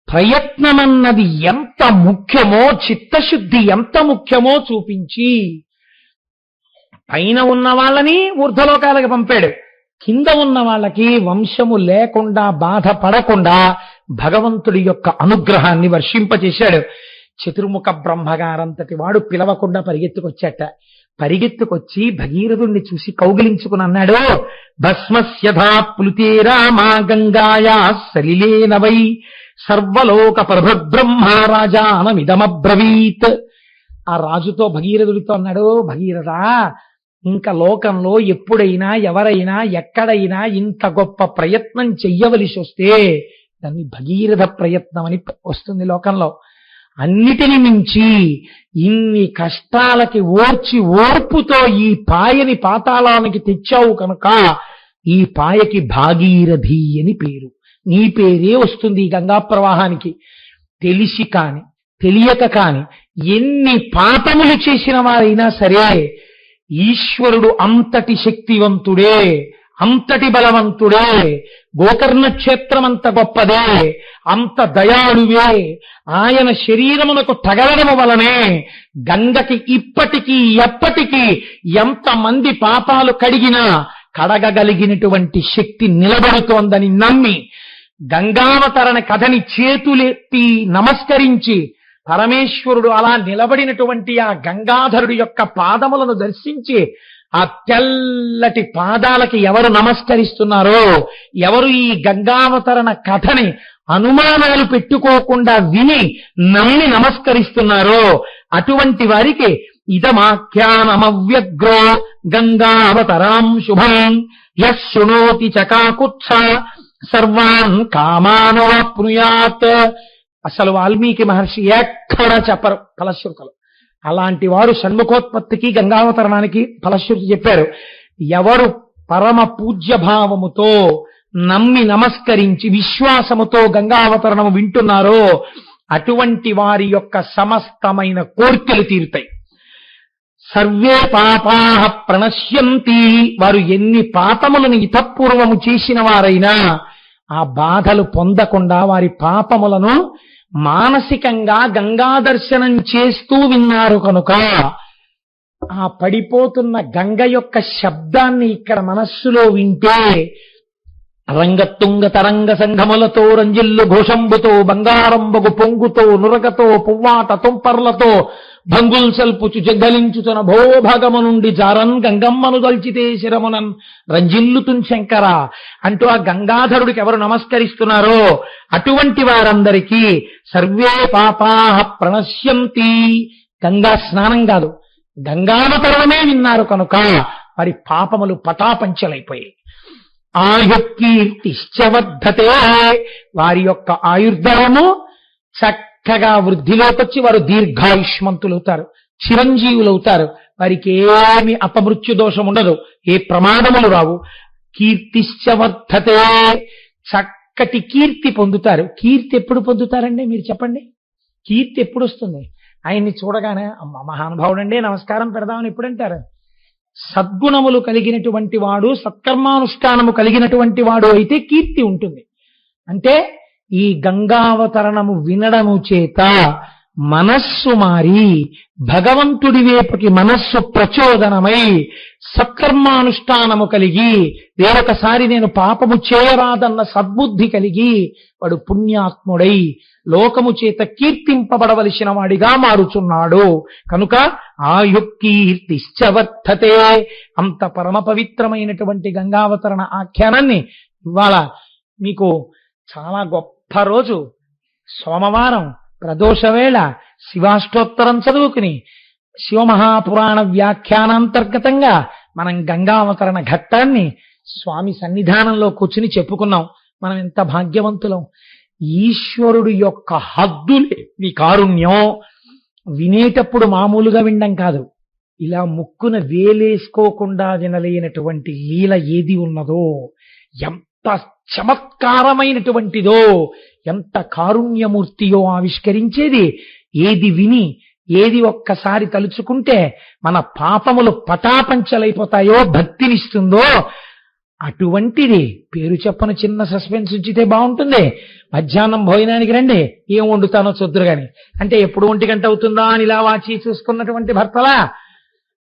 ప్రయత్నమన్నది ఎంత ముఖ్యమో, చిత్తశుద్ధి ఎంత ముఖ్యమో చూపించి పైన ఉన్న వాళ్ళని ఊర్ధ్వలోకాలకు పంపాడు. కింద ఉన్న వాళ్ళకి వంశము లేకుండా బాధపడకుండా భగవంతుడి యొక్క అనుగ్రహాన్ని వర్షింపచేశాడు. చతుర్ముఖ బ్రహ్మగారంతటి వాడు పిలవకుండా పరిగెత్తుకొచ్చాట. పరిగెత్తుకొచ్చి భగీరథుణ్ణి చూసి కౌగిలించుకుని అన్నాడు, భస్మస్యథా ప్లుతే రామా గంగాయా సలిలేన వై సర్వలోక ప్రభబ్రహ్మ రాజానమిదమబ్రవీత్. ఆ రాజుతో భగీరథుడితో అన్నాడు, భగీరథ, ఇంకా లోకంలో ఎప్పుడైనా ఎవరైనా ఎక్కడైనా ఇంత గొప్ప ప్రయత్నం చెయ్యవలసి వస్తే దాన్ని భగీరథ ప్రయత్నం అని వస్తుంది లోకంలో. అన్నిటిని మించి ఇన్ని కష్టాలకి ఓర్పుతో ఈ పాయని పాతాళానికి తెచ్చావు కనుక ఈ పాయకి భాగీరథి అని పేరు. నీ పేరే వస్తుంది ఈ గంగా ప్రవాహానికి. తెలిసి కాని తెలియక కాని ఎన్ని పాపములు చేసిన వారైనా సరే ఈశ్వరుడు అంతటి శక్తివంతుడే, అంతటి బలవంతుడే, గోకర్ణ క్షేత్రం అంత గొప్పదే, అంత దయాళువే. ఆయన శరీరమునకు తగలడము వలనే గంగకి ఇప్పటికీ ఎప్పటికీ ఎంతమంది పాపాలు కడిగినా కడగగలిగినటువంటి శక్తి నిలబడుతోందని నమ్మి గంగావతరణ కథని చేతులెత్తి నమస్కరించి పరమేశ్వరుడు అలా నిలబడినటువంటి ఆ గంగాధరుడి యొక్క పాదములను దర్శించి ఆ తెల్లటి పాదాలకి ఎవరు నమస్కరిస్తున్నారో, ఎవరు ఈ గంగావతరణ కథని అనుమానాలు పెట్టుకోకుండా విని నమ్మి నమస్కరిస్తున్నారో అటువంటి వారికి ఇదమాఖ్యానమవ్యగ్రో గంగావతరాం శుభం యః శృణోతి చకాకుత్స సర్వాన్ కామానవాప్నుయాత్. అసలు వాల్మీకి మహర్షి ఎక్కడా చెప్పరు ఫలశ్రుతులు. అలాంటి వారు షణ్ముఖోత్పత్తికి గంగావతరణానికి ఫలశ్రుతి చెప్పారు. ఎవరు పరమ పూజ్య భావముతో నమ్మి నమస్కరించి విశ్వాసముతో గంగావతరణము వింటున్నారో అటువంటి వారి యొక్క సమస్తమైన కోర్కెలు తీరుతాయి. సర్వే పాపాః ప్రణశ్యంతి. వారు ఎన్ని పాపములను ఇతపూర్వము చేసిన వారైనా ఆ బాధలు పొందకుండా వారి పాపములను మానసికంగా గంగా దర్శనం చేస్తూ విన్నారు కనుక ఆ పడిపోతున్న గంగ యొక్క శబ్దాన్ని ఇక్కడ మనస్సులో వింటే రంగతుంగ తరంగ సంఘములతో రంజిల్లు ఘోషంబుతో బంగారంబగు పొంగుతో నురగతో పువ్వాట తుంపర్లతో భంగుల్ సల్పుచు జగ్గలించుతున్న భోభాగము నుండి జారన్ గంగమ్మను దల్చితే శిరమునన్ రంజిల్లుతున్ శంకర అంటూ ఆ గంగాధరుడికి ఎవరు నమస్కరిస్తున్నారో అటువంటి వారందరికీ సర్వే పాపాః ప్రణశ్యంతి. గంగా స్నానం కాదు, గంగావతరణమే విన్నారు కనుక వారి పాపములు పటాపంచలైపోయాయి. ఆయుకీర్తిశ్చవర్ధతే. వారి యొక్క ఆయుర్దాయము చక్కగా వృద్ధిలోకొచ్చి వారు దీర్ఘాయుష్మంతులవుతారు, చిరంజీవులవుతారు. వారికి ఏమి అపమృత్యు దోషం ఉండదు, ఏ ప్రమాదములు రావు. కీర్తిశ్చవర్ధతే. చక్కటి కీర్తి పొందుతారు. కీర్తి ఎప్పుడు పొందుతారండి మీరు చెప్పండి? కీర్తి ఎప్పుడు వస్తుంది? ఆయన్ని చూడగానే అమ్మ మహానుభావుడండి నమస్కారం పెడదామని ఎప్పుడంటారు? సద్గుణములు కలిగినటువంటి వాడు, సత్కర్మానుష్ఠానము కలిగినటువంటి వాడు అయితే కీర్తి ఉంటుంది. అంటే ఈ గంగావతరణము వినడము చేత మనస్సు మారి భగవంతుడి వైపుకి మనస్సు ప్రచోదనమై సత్కర్మానుష్ఠానము కలిగి వేరొకసారి నేను పాపము చేయరాదన్న సద్బుద్ధి కలిగి వాడు పుణ్యాత్ముడై లోకము చేత కీర్తింపబడవలసిన వాడిగా మారుచున్నాడు. కనుక ఆయుకీర్తిశ్చవర్ధతే. అంత పరమ పవిత్రమైనటువంటి గంగావతరణ ఆఖ్యానాన్ని ఇవాళ మీకు చాలా గొప్ప రోజు సోమవారం ప్రదోషవేళ శివాష్టోత్తరం చదువుకుని శివమహాపురాణ వ్యాఖ్యానాంతర్గతంగా మనం గంగావతరణ ఘట్టాన్ని స్వామి సన్నిధానంలో కూర్చుని చెప్పుకున్నాం. మనం ఎంత భాగ్యవంతులం. ఈశ్వరుడు యొక్క హద్దులేని కారుణ్యం వినేటప్పుడు మామూలుగా వినడం కాదు, ఇలా ముక్కున వేలేసుకోకుండా వినలేనటువంటి లీల ఏది ఉన్నదో, ఎంత చమత్కారమైనటువంటిదో, ఎంత కారుణ్యమూర్తియో ఆవిష్కరించేది ఏది విని ఏది ఒక్కసారి తలుచుకుంటే మన పాపములు పటాపంచలైపోతాయో భక్తినిస్తుందో అటువంటిది. పేరు చెప్పని చిన్న సస్పెన్స్ ఉంచితే బాగుంటుంది. మధ్యాహ్నం భోజనానికి రండి, ఏం వండుతానో చూద్దురు గాని అంటే ఎప్పుడు 1 గంట అవుతుందా అని ఇలా వాచి చూసుకున్నటువంటి భర్తలా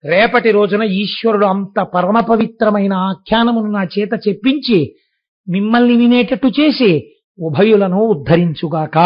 రేపటి రోజున ఈశ్వరుడు అంత పరమ పవిత్రమైన ఆఖ్యానమును నా చేత చెప్పించి మిమ్మల్ని వినేటట్టు చేసి ఉభయులను ఉద్ధరించుగాక.